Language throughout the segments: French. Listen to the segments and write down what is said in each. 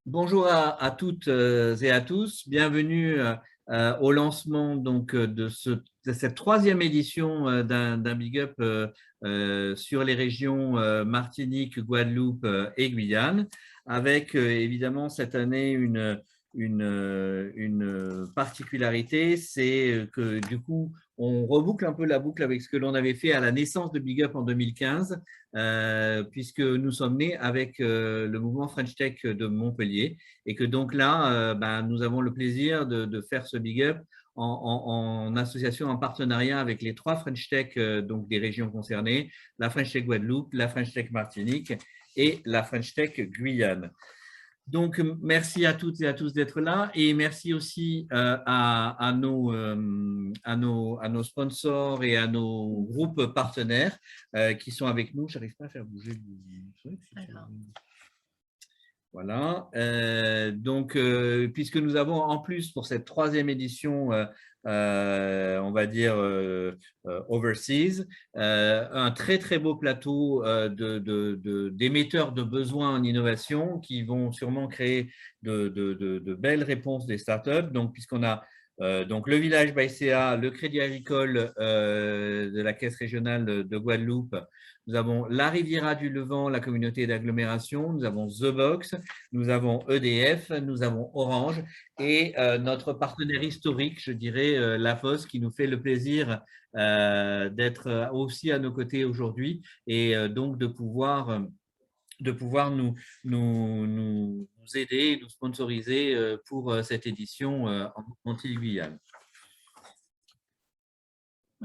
Bonjour à toutes et à tous. Bienvenue au lancement donc, de cette troisième édition d'un Big Up sur les régions Martinique, Guadeloupe et Guyane, avec évidemment cette année une particularité, c'est que du coup, on reboucle un peu la boucle avec ce que l'on avait fait à la naissance de Big Up en 2015, puisque nous sommes nés avec le mouvement French Tech de Montpellier et que donc là, nous avons le plaisir de faire ce Big Up en association, en partenariat avec les trois French Tech donc des régions concernées, la French Tech Guadeloupe, la French Tech Martinique et la French Tech Guyane. Donc, merci à toutes et à tous d'être là et merci aussi à nos sponsors et à nos groupes partenaires qui sont avec nous. Je n'arrive pas à faire bouger le truc. Voilà. Donc, puisque nous avons en plus pour cette troisième édition, on va dire overseas, un très très beau plateau d'émetteurs de besoins en innovation qui vont sûrement créer de belles réponses des startups. Donc, puisqu'on a donc le Village by CA, le Crédit Agricole de la Caisse régionale de Guadeloupe, nous avons la Riviera du Levant, la communauté d'agglomération, nous avons The Box, nous avons EDF, nous avons Orange et notre partenaire historique, je dirais, La Poste, qui nous fait le plaisir d'être aussi à nos côtés aujourd'hui et donc de pouvoir nous aider, nous sponsoriser pour cette édition en Antilles-Guyane.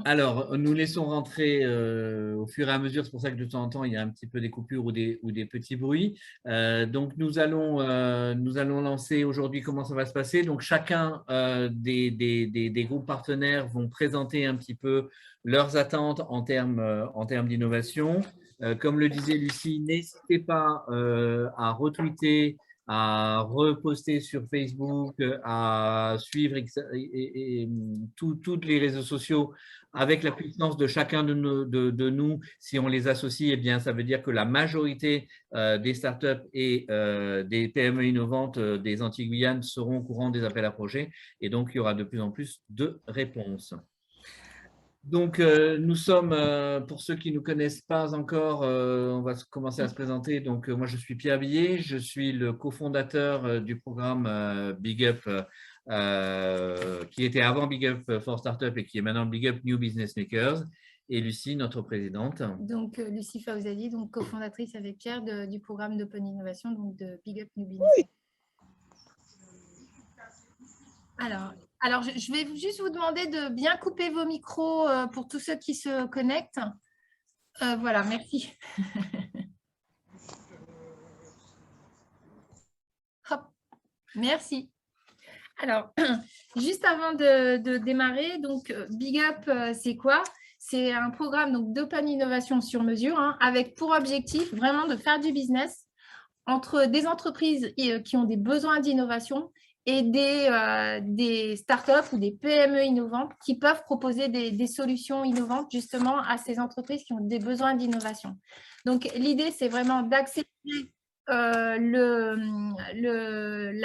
Alors, nous laissons rentrer au fur et à mesure, c'est pour ça que de temps en temps, il y a un petit peu des coupures ou des petits bruits. Donc, nous allons lancer aujourd'hui comment ça va se passer. Donc, chacun des groupes partenaires vont présenter un petit peu leurs attentes en termes d'innovation. Comme le disait Lucie, n'hésitez pas à retweeter, à reposter sur Facebook, à suivre tous les réseaux sociaux avec la puissance de chacun de nous. Si on les associe, eh bien, ça veut dire que la majorité des startups et des PME innovantes des Antilles-Guyane seront au courant des appels à projets et donc il y aura de plus en plus de réponses. Donc, nous sommes, pour ceux qui ne nous connaissent pas encore, on va commencer à se présenter. Donc, moi, je suis Pierre Billet, je suis le cofondateur du programme Big Up, qui était avant Big Up for Startup et qui est maintenant Big Up New Business Makers. Et Lucie, notre présidente. Donc, Lucie Fawzali, donc cofondatrice avec Pierre du programme d'Open Innovation, donc de Big Up New Business. Alors, je vais juste vous demander de bien couper vos micros pour tous ceux qui se connectent. Voilà, merci. Hop, merci. Alors, juste avant de démarrer, donc Big Up, c'est quoi? C'est un programme d'Open Innovation sur mesure avec pour objectif vraiment de faire du business entre des entreprises qui ont des besoins d'innovation et des startups ou des PME innovantes qui peuvent proposer des solutions innovantes justement à ces entreprises qui ont des besoins d'innovation. Donc, l'idée, c'est vraiment d'accélérer la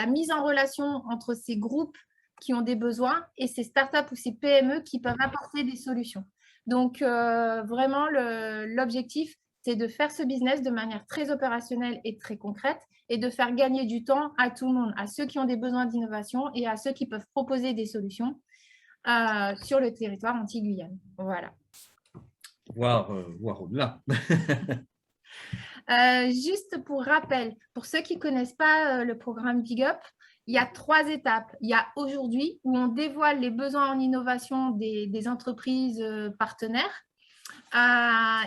mise en relation entre ces groupes qui ont des besoins et ces startups ou ces PME qui peuvent apporter des solutions. Donc, vraiment, l'objectif, c'est de faire ce business de manière très opérationnelle et très concrète et de faire gagner du temps à tout le monde, à ceux qui ont des besoins d'innovation et à ceux qui peuvent proposer des solutions sur le territoire Antilles-Guyane. Voilà. Voire au-delà. Juste pour rappel, pour ceux qui ne connaissent pas le programme Big Up, il y a 3 étapes. Il y a aujourd'hui où on dévoile les besoins en innovation des entreprises partenaires.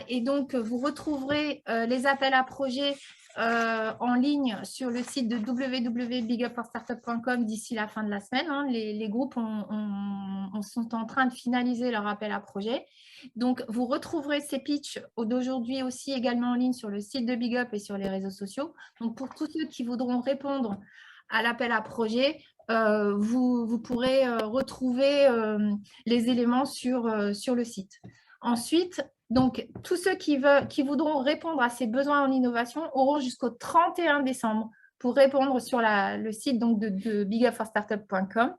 Et donc, vous retrouverez les appels à projets en ligne sur le site de www.bigup4startup.com d'ici la fin de la semaine. Les groupes sont en train de finaliser leur appel à projets. Donc, vous retrouverez ces pitchs d'aujourd'hui aussi également en ligne sur le site de Big Up et sur les réseaux sociaux. Donc, pour tous ceux qui voudront répondre à l'appel à projet, vous pourrez retrouver les éléments sur le site. Ensuite, donc, tous ceux qui voudront répondre à ces besoins en innovation auront jusqu'au 31 décembre pour répondre sur le site donc, de bigupforstartup.com.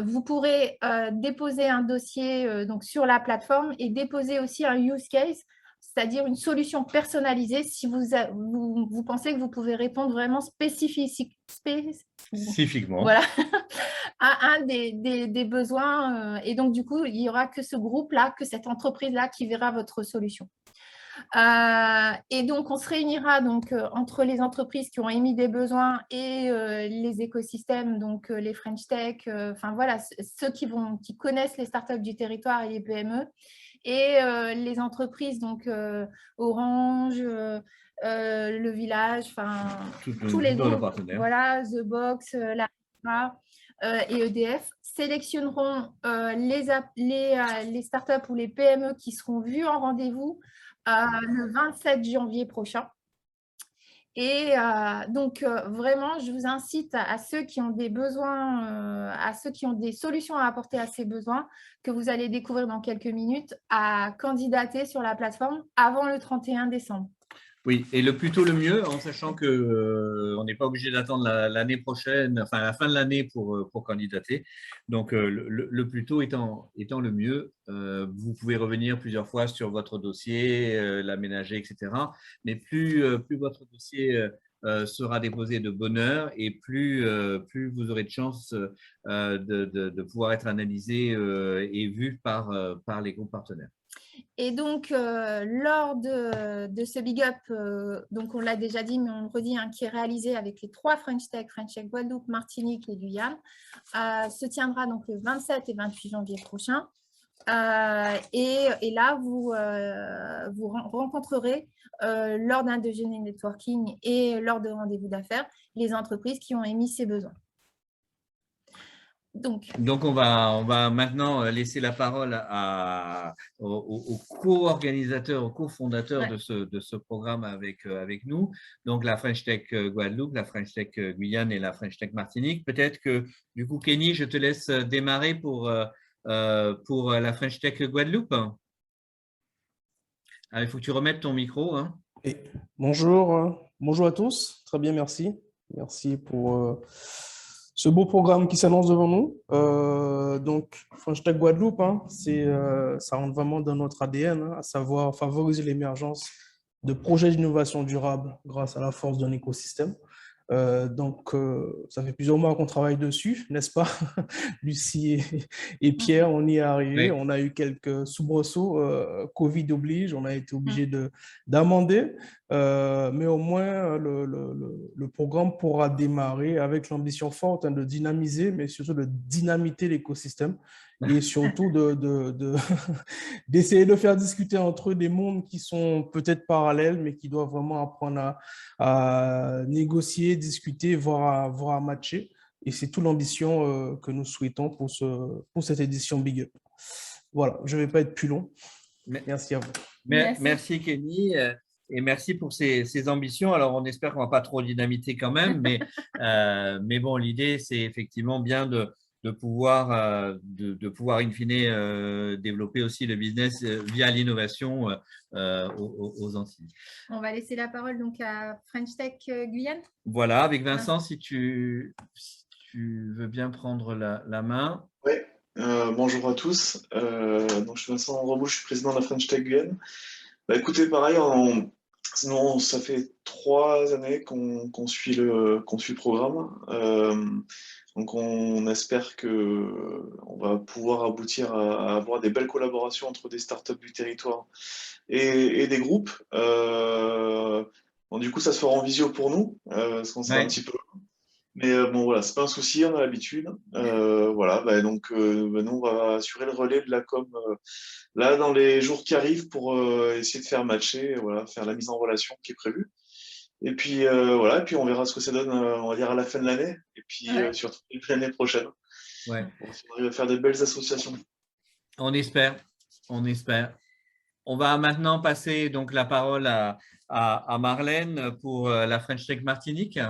Vous pourrez déposer un dossier donc, sur la plateforme et déposer aussi un use case, c'est-à-dire une solution personnalisée si vous pensez que vous pouvez répondre vraiment spécifiquement voilà, à un des besoins. Et donc, du coup, il n'y aura que ce groupe-là, que cette entreprise-là qui verra votre solution. Et donc, on se réunira donc, entre les entreprises qui ont émis des besoins et les écosystèmes, donc les French Tech, enfin voilà, ceux qui connaissent les startups du territoire et les PME, et les entreprises, donc Orange, Le Village, enfin tous les groupes, voilà, The Box, la et EDF sélectionneront les startups ou les PME qui seront vues en rendez-vous le 27 janvier prochain. Et donc, vraiment, je vous incite à ceux qui ont des besoins, à ceux qui ont des solutions à apporter à ces besoins, que vous allez découvrir dans quelques minutes, à candidater sur la plateforme avant le 31 décembre. Oui, et le plus tôt le mieux, en sachant que on n'est pas obligé d'attendre l'année prochaine, enfin la fin de l'année pour candidater. Donc le plus tôt étant le mieux. Vous pouvez revenir plusieurs fois sur votre dossier, l'aménager, etc. Mais plus votre dossier sera déposé de bonne heure et plus vous aurez de chances de pouvoir être analysé et vu par les groupes partenaires. Et donc, lors de ce Big Up, donc on l'a déjà dit, mais on le redit, hein, qui est réalisé avec les 3 French Tech Guadeloupe, Martinique et Guyane, se tiendra donc le 27 et 28 janvier prochain. Et là, vous rencontrerez lors d'un déjeuner networking et lors de rendez-vous d'affaires les entreprises qui ont émis ces besoins. Donc, on va maintenant laisser la parole aux co-organisateurs, aux co-fondateurs de ce programme avec nous. Donc, la French Tech Guadeloupe, la French Tech Guyane et la French Tech Martinique. Peut-être que, du coup, Kenny, je te laisse démarrer pour la French Tech Guadeloupe. Il faut que tu remettes ton micro. Hein. Bonjour à tous. Très bien, merci. Merci pour ce beau programme qui s'annonce devant nous. Donc, French Tech Guadeloupe, hein, ça rentre vraiment dans notre ADN, hein, à savoir favoriser l'émergence de projets d'innovation durable grâce à la force d'un écosystème. Ça fait plusieurs mois qu'on travaille dessus, n'est-ce pas, Lucie et Pierre, on y est arrivé. Oui. On a eu quelques soubresauts, Covid oblige, on a été obligé d'amender, mais au moins le programme pourra démarrer avec l'ambition forte, hein, de dynamiser, mais surtout de dynamiter l'écosystème et surtout d'essayer de faire discuter entre eux des mondes qui sont peut-être parallèles, mais qui doivent vraiment apprendre à négocier, discuter, voire à matcher. Et c'est toute l'ambition que nous souhaitons pour cette édition Big Up. Voilà, je ne vais pas être plus long. Merci à vous. Merci Kenny. Et merci pour ces ambitions. Alors, on espère qu'on ne va pas trop dynamiter quand même, mais bon, l'idée, c'est effectivement bien de pouvoir, in fine, développer aussi le business via l'innovation aux Antilles. On va laisser la parole donc à French Tech Guyane. Voilà, avec Vincent, si tu veux bien prendre la main. Oui, bonjour à tous. Donc, je suis Vincent Remou, je suis président de la French Tech Guyane. Bah, écoutez, pareil, ça fait 3 années qu'on suit le programme. Donc on espère qu'on va pouvoir aboutir à avoir des belles collaborations entre des startups du territoire et des groupes. Du coup, ça se fera en visio pour nous, parce qu'on sera un petit peu... Mais bon, voilà, c'est pas un souci, on a l'habitude. Voilà, donc nous, on va assurer le relais de la com là dans les jours qui arrivent pour essayer de faire matcher, voilà, faire la mise en relation qui est prévue. Et puis voilà, et puis on verra ce que ça donne, on va dire à la fin de l'année, et puis surtout l'année prochaine. Ouais. On va faire de belles associations. On espère. On va maintenant passer donc la parole à Marlène pour la French Tech Martinique.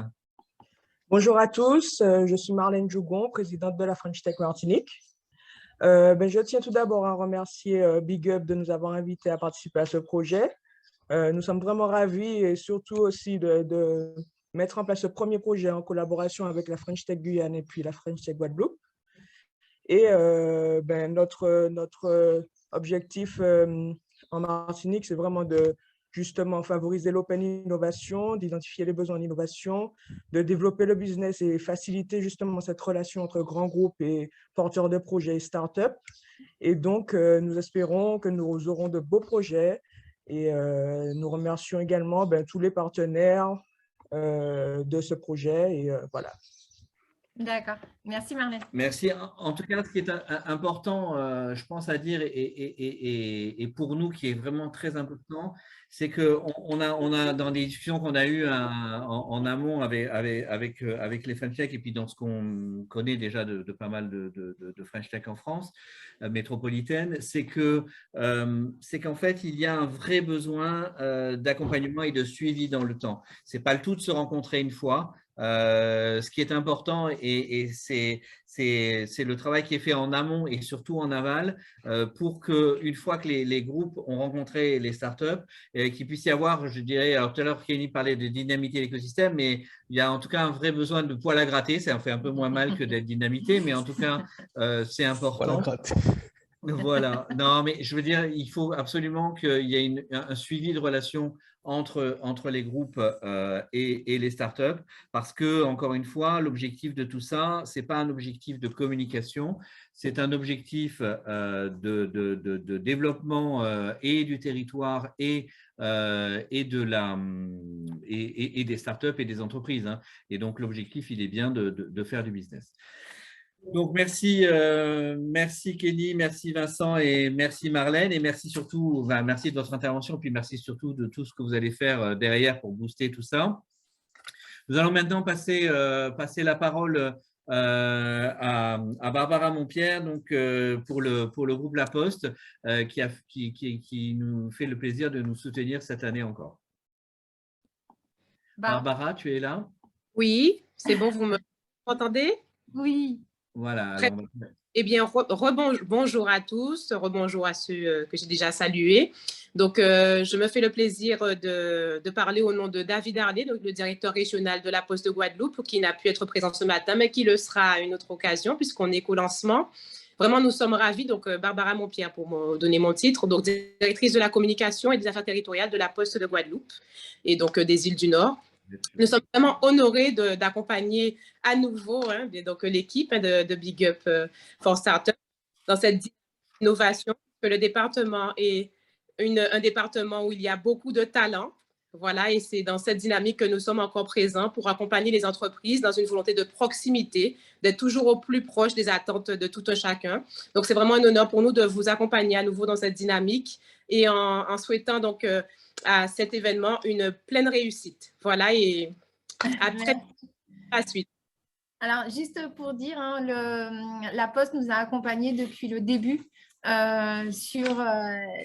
Bonjour à tous, je suis Marlène Jougon, présidente de la French Tech Martinique. Je tiens tout d'abord à remercier Big Up de nous avoir invités à participer à ce projet. Nous sommes vraiment ravis et surtout aussi de mettre en place ce premier projet en collaboration avec la French Tech Guyane et puis la French Tech Guadeloupe. Et notre objectif en Martinique, c'est vraiment de justement favoriser l'open innovation, d'identifier les besoins en innovation, de développer le business et faciliter justement cette relation entre grands groupes et porteurs de projets et startups. Et donc, nous espérons que nous aurons de beaux projets et nous remercions également tous les partenaires de ce projet. Et voilà. D'accord. Merci, Marlène. Merci. En tout cas, ce qui est important, je pense, à dire, et pour nous, qui est vraiment très important, c'est qu'on a dans des discussions qu'on a eues en amont avec les French Tech et puis dans ce qu'on connaît déjà de pas mal de French Tech en France métropolitaine, c'est qu'en fait, il y a un vrai besoin d'accompagnement et de suivi dans le temps. Ce n'est pas le tout de se rencontrer une fois. Ce qui est important, et c'est le travail qui est fait en amont et surtout en aval pour qu'une fois que les groupes ont rencontré les startups, qu'il puisse y avoir, je dirais, alors tout à l'heure Kenny parlait de dynamiter l'écosystème, mais il y a en tout cas un vrai besoin de poil à gratter. Ça en fait un peu moins mal que d'être dynamité, mais en tout cas, c'est important. Voilà. Non, mais je veux dire, il faut absolument qu'il y ait un suivi de relation entre les groupes et les startups, parce que, encore une fois, l'objectif de tout ça, ce n'est pas un objectif de communication, c'est un objectif de développement et du territoire et des startups et des entreprises. Hein. Et donc, l'objectif, il est bien de faire du business. Donc, merci Kenny, merci Vincent et merci Marlène, et merci surtout, merci de votre intervention, puis merci surtout de tout ce que vous allez faire derrière pour booster tout ça. Nous allons maintenant passer la parole à Barbara Montpierre, donc pour le groupe La Poste, qui nous fait le plaisir de nous soutenir cette année encore. Barbara, tu es là? Oui, c'est bon, vous m'entendez? Oui. Voilà. Eh bien, bonjour à tous, rebonjour à ceux que j'ai déjà salués. Donc, je me fais le plaisir de parler au nom de David Harley, donc le directeur régional de la Poste de Guadeloupe, qui n'a pu être présent ce matin, mais qui le sera à une autre occasion, puisqu'on est qu'au lancement. Vraiment, nous sommes ravis. Donc, Barbara Montpierre, pour me donner mon titre, donc directrice de la communication et des affaires territoriales de la Poste de Guadeloupe et donc des îles du Nord. Nous sommes vraiment honorés d'accompagner à nouveau donc l'équipe de Big Up for Startups dans cette innovation, que le département est un département où il y a beaucoup de talents. Voilà, et c'est dans cette dynamique que nous sommes encore présents pour accompagner les entreprises dans une volonté de proximité, d'être toujours au plus proche des attentes de tout un chacun. Donc, c'est vraiment un honneur pour nous de vous accompagner à nouveau dans cette dynamique et en souhaitant donc à cet événement une pleine réussite. Voilà, et à très la suite. Alors, juste pour dire, la Poste nous a accompagnés depuis le début sur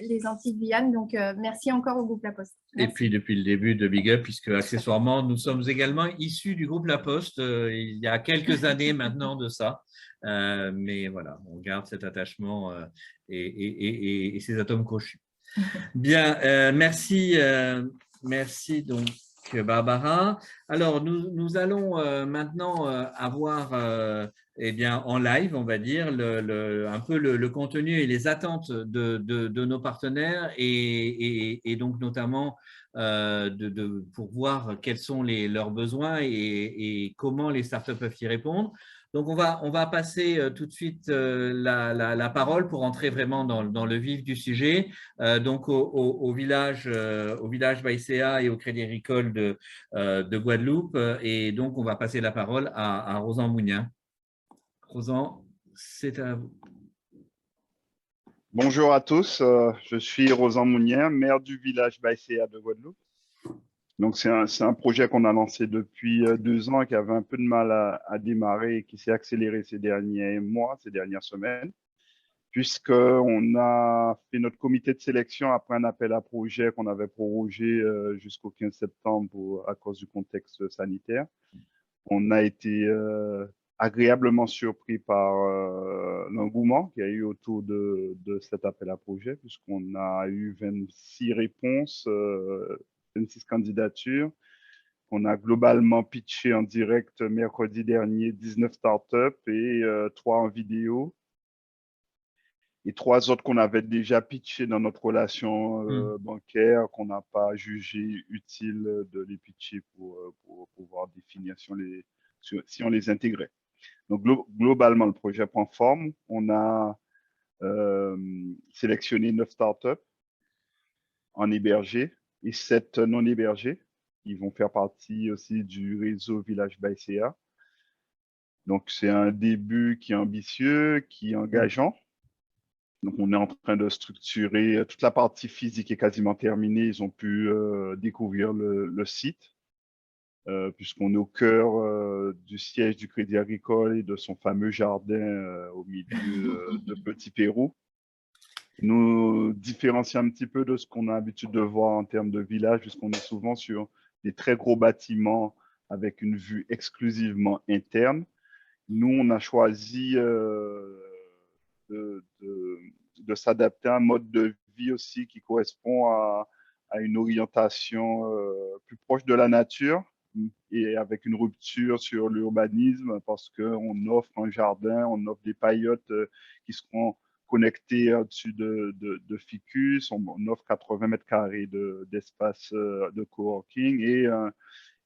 les Antilles Guyane. Donc, merci encore au groupe La Poste. Merci. Et puis, depuis le début de Big Up, puisque accessoirement, nous sommes également issus du groupe La Poste il y a quelques années maintenant de ça. Mais voilà, on garde cet attachement et ces atomes crochus. Bien, merci donc Barbara. Alors, nous allons maintenant avoir en live, on va dire, un peu le contenu et les attentes de nos partenaires et donc notamment pour voir quels sont leurs besoins et comment les startups peuvent y répondre. Donc, on va passer tout de suite la parole pour entrer vraiment dans le vif du sujet. Donc, au village Baïséa et au Crédit Agricole de Guadeloupe. Et donc, on va passer la parole à Rosan Mounien. Rosan, c'est à vous. Bonjour à tous, je suis Rosan Mounien, maire du village Baïséa de Guadeloupe. Donc, c'est un projet qu'on a lancé depuis 2 ans et qui avait un peu de mal à démarrer et qui s'est accéléré ces derniers mois, ces dernières semaines, puisqu'on a fait notre comité de sélection après un appel à projet qu'on avait prorogé jusqu'au 15 septembre à cause du contexte sanitaire. On a été agréablement surpris par l'engouement qu'il y a eu autour de cet appel à projet, puisqu'on a eu 26 réponses, 26 candidatures, On a globalement pitché en direct mercredi dernier 19 startups et 3 en vidéo. Et 3 autres qu'on avait déjà pitché dans notre relation bancaire, qu'on n'a pas jugé utile de les pitcher pour pouvoir définir si on les intégrait. Donc, globalement, le projet prend forme. On a sélectionné 9 startups en hébergé et 7 non hébergés. Ils vont faire partie aussi du réseau Village by CA. Donc, c'est un début qui est ambitieux, qui est engageant. Donc, on est en train de structurer toute la partie physique est quasiment terminée. Ils ont pu découvrir le site, puisqu'on est au cœur du siège du Crédit Agricole et de son fameux jardin au milieu de Petit Pérou. Nous différencie un petit peu de ce qu'on a l'habitude de voir en termes de village, puisqu'on est souvent sur des très gros bâtiments avec une vue exclusivement interne. Nous, on a choisi de s'adapter à un mode de vie aussi qui correspond à une orientation plus proche de la nature et avec une rupture sur l'urbanisme parce qu'on offre un jardin, on offre des paillotes qui seront connectées au-dessus de Ficus, on offre 80 mètres carrés d'espace de coworking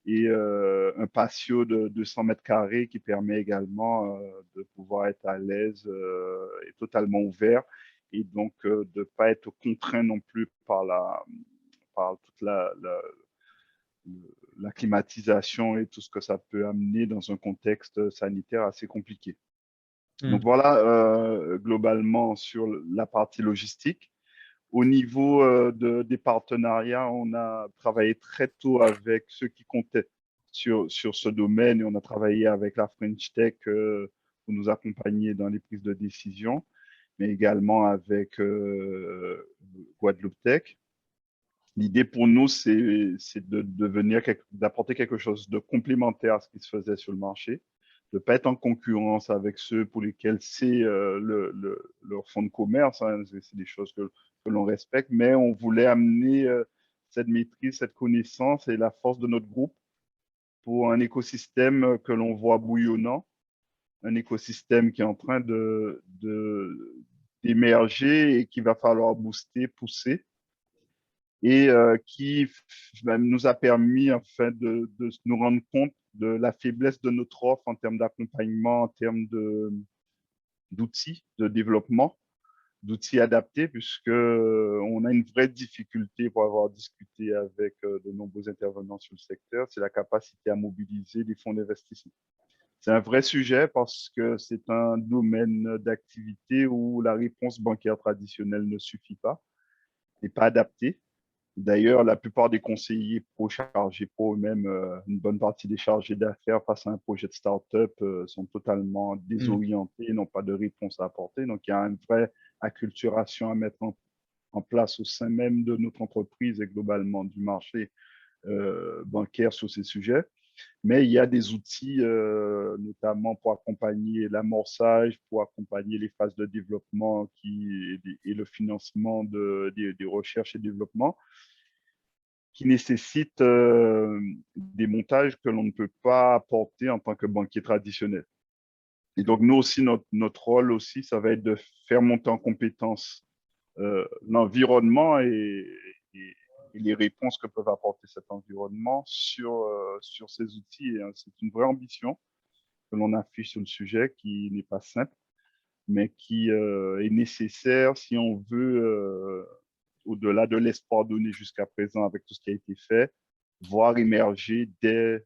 et un patio de 200 mètres carrés qui permet également de pouvoir être à l'aise et totalement ouvert et donc de ne pas être contraint non plus par toute la climatisation et tout ce que ça peut amener dans un contexte sanitaire assez compliqué. Donc voilà, globalement sur la partie logistique. Au niveau des partenariats, on a travaillé très tôt avec ceux qui comptaient sur ce domaine et on a travaillé avec la French Tech pour nous accompagner dans les prises de décision, mais également avec Guadeloupe Tech. L'idée pour nous, c'est d'apporter quelque chose de complémentaire à ce qui se faisait sur le marché, de ne pas être en concurrence avec ceux pour lesquels c'est leur fonds de commerce, hein, c'est des choses que l'on respecte, mais on voulait amener cette maîtrise, cette connaissance et la force de notre groupe pour un écosystème que l'on voit bouillonnant, un écosystème qui est en train d'émerger et qu'il va falloir booster, pousser, et qui nous a permis enfin, de nous rendre compte de la faiblesse de notre offre en termes d'accompagnement, en termes d'outils de développement, d'outils adaptés, puisqu'on a une vraie difficulté pour avoir discuté avec de nombreux intervenants sur le secteur, c'est la capacité à mobiliser des fonds d'investissement. C'est un vrai sujet parce que c'est un domaine d'activité où la réponse bancaire traditionnelle ne suffit pas, n'est pas adaptée. D'ailleurs, la plupart des conseillers chargés pro, même une bonne partie des chargés d'affaires face à un projet de start-up sont totalement désorientés, n'ont pas de réponse à apporter. Donc, il y a une vraie acculturation à mettre en place au sein même de notre entreprise et globalement du marché bancaire sur ces sujets. Mais il y a des outils, notamment pour accompagner l'amorçage, pour accompagner les phases de développement et le financement des recherches et développements, qui nécessitent des montages que l'on ne peut pas apporter en tant que banquier traditionnel. Et donc, nous aussi, notre rôle aussi, ça va être de faire monter en compétence l'environnement et les réponses que peuvent apporter cet environnement sur ces outils. Et c'est une vraie ambition que l'on affiche sur le sujet qui n'est pas simple, mais qui est nécessaire si on veut, au-delà de l'espoir donné jusqu'à présent avec tout ce qui a été fait, voir émerger des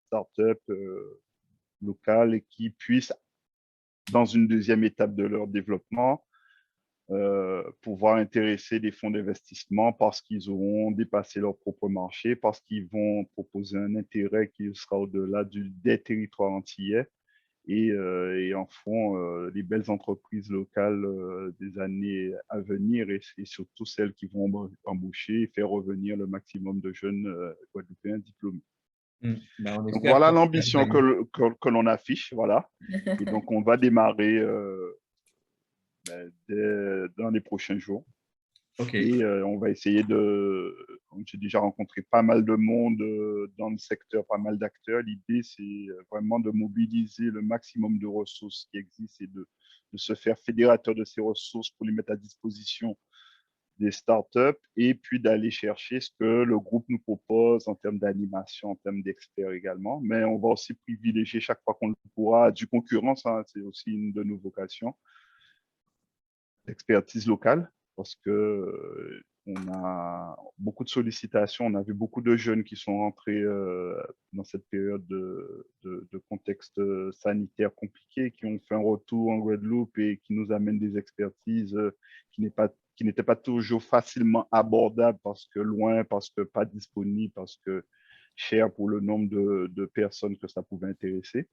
startups locales et qui puissent, dans une deuxième étape de leur développement, pouvoir intéresser des fonds d'investissement parce qu'ils auront dépassé leur propre marché, parce qu'ils vont proposer un intérêt qui sera au-delà des territoires antillais et en font les belles entreprises locales des années à venir et surtout celles qui vont embaucher et faire revenir le maximum de jeunes Guadeloupéens diplômés. Donc voilà l'ambition que l'on affiche, voilà. Et donc on va démarrer dans les prochains jours. Et on va essayer j'ai déjà rencontré pas mal de monde dans le secteur, pas mal d'acteurs. L'idée, c'est vraiment de mobiliser le maximum de ressources qui existent et de se faire fédérateur de ces ressources pour les mettre à disposition des startups et puis d'aller chercher ce que le groupe nous propose en termes d'animation, en termes d'experts également. Mais on va aussi privilégier chaque fois qu'on le pourra du concurrence, hein, c'est aussi une de nos vocations, l'expertise locale, parce que on a beaucoup de sollicitations. On a vu beaucoup de jeunes qui sont rentrés dans cette période de contexte sanitaire compliqué, qui ont fait un retour en Guadeloupe et qui nous amènent des expertises qui n'étaient pas toujours facilement abordables parce que loin, parce que pas disponibles, parce que cher pour le nombre de personnes que ça pouvait intéresser.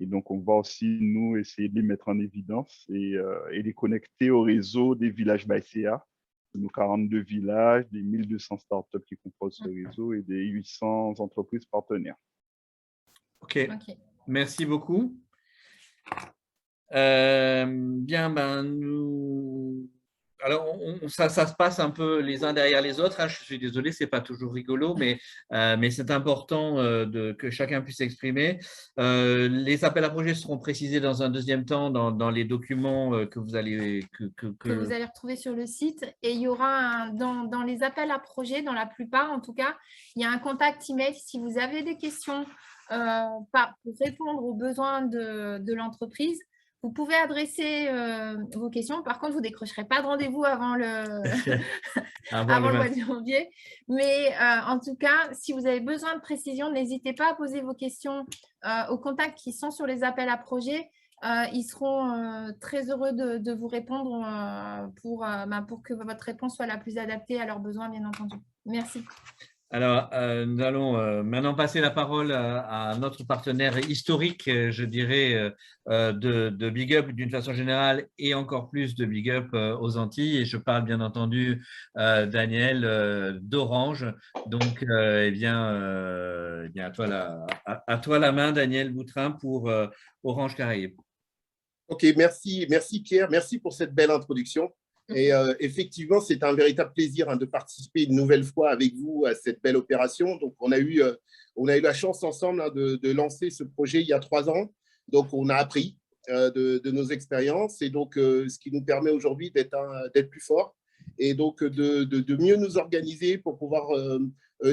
Et donc, on va aussi, nous, essayer de les mettre en évidence et les connecter au réseau des villages BACA, nos 42 villages, des 1200 startups qui composent ce réseau et des 800 entreprises partenaires. OK. Merci beaucoup. Bien, alors, ça se passe un peu les uns derrière les autres. Hein. Je suis désolé, ce n'est pas toujours rigolo, mais c'est important que chacun puisse s'exprimer. Les appels à projets seront précisés dans un deuxième temps dans les documents que vous allez retrouver sur le site. Et il y aura dans les appels à projets, dans la plupart en tout cas, il y a un contact email si vous avez des questions pour répondre aux besoins de l'entreprise. Vous pouvez adresser vos questions. Par contre, vous ne décrocherez pas de rendez-vous avant le mois de janvier. Mais en tout cas, si vous avez besoin de précision, n'hésitez pas à poser vos questions aux contacts qui sont sur les appels à projets. Ils seront très heureux de vous répondre pour que votre réponse soit la plus adaptée à leurs besoins, bien entendu. Merci. Alors, nous allons maintenant passer la parole à notre partenaire historique, je dirais, de Big Up d'une façon générale et encore plus de Big Up aux Antilles. Et je parle bien entendu, Daniel, d'Orange. Donc, à toi la main, Daniel Boutrin, pour Orange Caraïbes. OK, merci Pierre, merci pour cette belle introduction. Et effectivement, c'est un véritable plaisir de participer une nouvelle fois avec vous à cette belle opération. Donc, on a eu la chance ensemble de lancer ce projet il y a 3 ans. Donc, on a appris de nos expériences et donc ce qui nous permet aujourd'hui d'être plus forts et donc de mieux nous organiser pour pouvoir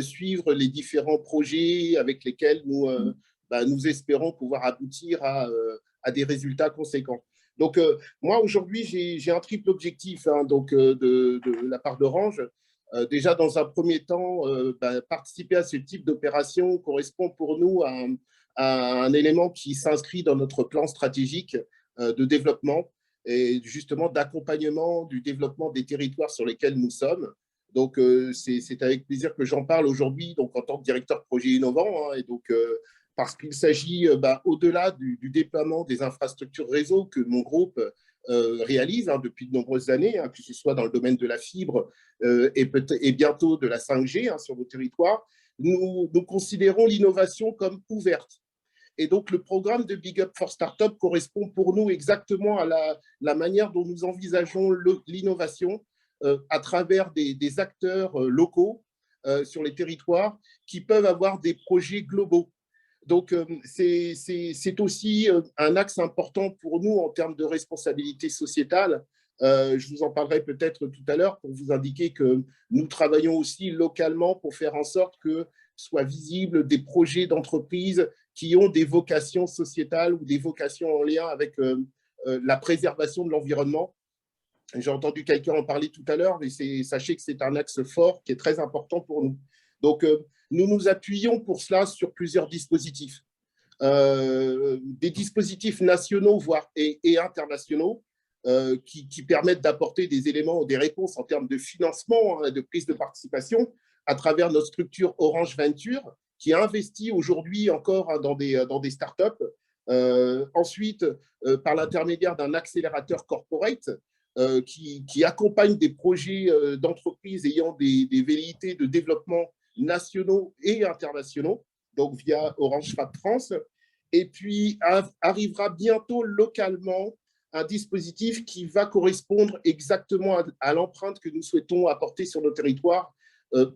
suivre les différents projets avec lesquels nous espérons pouvoir aboutir à des résultats conséquents. Donc, moi, aujourd'hui, j'ai un triple objectif de la part d'Orange. Déjà, dans un premier temps, participer à ce type d'opération correspond pour nous à un élément qui s'inscrit dans notre plan stratégique de développement et justement d'accompagnement du développement des territoires sur lesquels nous sommes. Donc, c'est avec plaisir que j'en parle aujourd'hui en tant que directeur de projet innovant. Et donc, parce qu'il s'agit, au-delà du déploiement des infrastructures réseau que mon groupe réalise depuis de nombreuses années, que ce soit dans le domaine de la fibre et bientôt de la 5G sur nos territoires, nous considérons l'innovation comme ouverte. Et donc, le programme de Big Up for Startup correspond pour nous exactement à la manière dont nous envisageons l'innovation à travers des acteurs locaux sur les territoires qui peuvent avoir des projets globaux. Donc, c'est aussi un axe important pour nous en termes de responsabilité sociétale. Je vous en parlerai peut-être tout à l'heure pour vous indiquer que nous travaillons aussi localement pour faire en sorte que soient visibles des projets d'entreprise qui ont des vocations sociétales ou des vocations en lien avec la préservation de l'environnement. J'ai entendu quelqu'un en parler tout à l'heure, mais sachez que c'est un axe fort qui est très important pour nous. Donc, nous nous appuyons pour cela sur plusieurs dispositifs. Des dispositifs nationaux, voire et internationaux, qui permettent d'apporter des éléments, des réponses en termes de financement, de prise de participation à travers notre structure Orange Venture, qui investit aujourd'hui encore dans des startups. Ensuite, par l'intermédiaire d'un accélérateur corporate, qui accompagne des projets d'entreprises ayant des velléités de développement nationaux et internationaux, donc via Orange Fab France. Et puis arrivera bientôt localement un dispositif qui va correspondre exactement à l'empreinte que nous souhaitons apporter sur nos territoires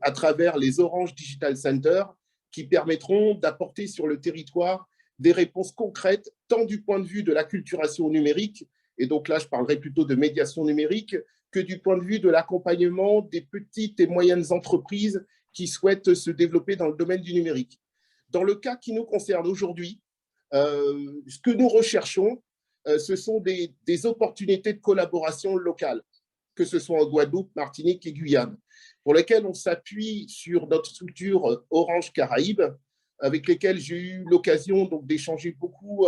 à travers les Orange Digital Center, qui permettront d'apporter sur le territoire des réponses concrètes, tant du point de vue de l'acculturation numérique, et donc là, je parlerai plutôt de médiation numérique, que du point de vue de l'accompagnement des petites et moyennes entreprises qui souhaitent se développer dans le domaine du numérique. Dans le cas qui nous concerne aujourd'hui, ce que nous recherchons, ce sont des opportunités de collaboration locale, que ce soit en Guadeloupe, Martinique et Guyane, pour lesquelles on s'appuie sur notre structure Orange Caraïbes, avec lesquelles j'ai eu l'occasion d'échanger beaucoup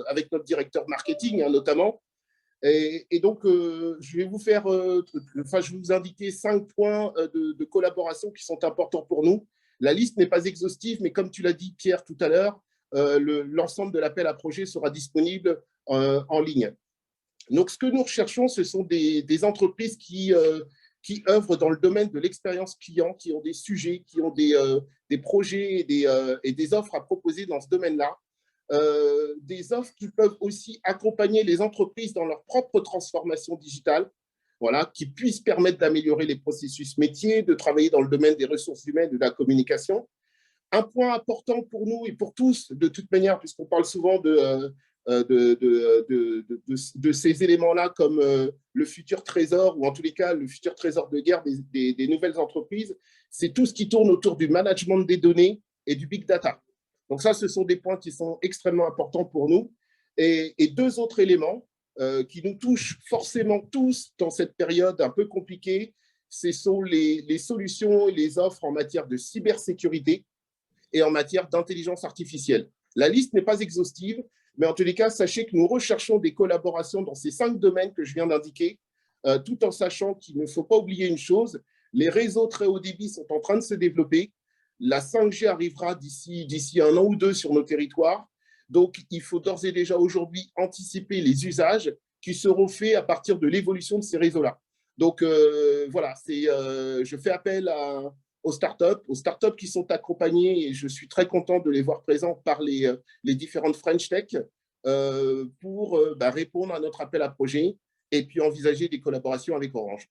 avec notre directeur marketing, notamment. Et donc, je vais vous indiquer 5 points de collaboration qui sont importants pour nous. La liste n'est pas exhaustive, mais comme tu l'as dit, Pierre, tout à l'heure, l'ensemble de l'appel à projet sera disponible en ligne. Donc, ce que nous recherchons, ce sont des entreprises qui œuvrent dans le domaine de l'expérience client, qui ont des sujets, qui ont des projets et des offres à proposer dans ce domaine-là. Des offres qui peuvent aussi accompagner les entreprises dans leur propre transformation digitale, voilà, qui puissent permettre d'améliorer les processus métiers, de travailler dans le domaine des ressources humaines et de la communication. Un point important pour nous et pour tous, de toute manière, puisqu'on parle souvent de ces éléments-là comme le futur trésor, ou en tous les cas le futur trésor de guerre des nouvelles entreprises, c'est tout ce qui tourne autour du management des données et du big data. Donc ça, ce sont des points qui sont extrêmement importants pour nous. Et 2 autres éléments qui nous touchent forcément tous dans cette période un peu compliquée, ce sont les solutions et les offres en matière de cybersécurité et en matière d'intelligence artificielle. La liste n'est pas exhaustive, mais en tous les cas, sachez que nous recherchons des collaborations dans ces 5 domaines que je viens d'indiquer, tout en sachant qu'il ne faut pas oublier une chose, les réseaux très haut débit sont en train de se développer. La 5G arrivera d'ici 1 an ou 2 sur nos territoires. Donc, il faut d'ores et déjà aujourd'hui anticiper les usages qui seront faits à partir de l'évolution de ces réseaux-là. Donc, voilà, je fais appel aux startups qui sont accompagnées, et je suis très content de les voir présents par les différentes French Tech pour répondre à notre appel à projet et puis envisager des collaborations avec Orange.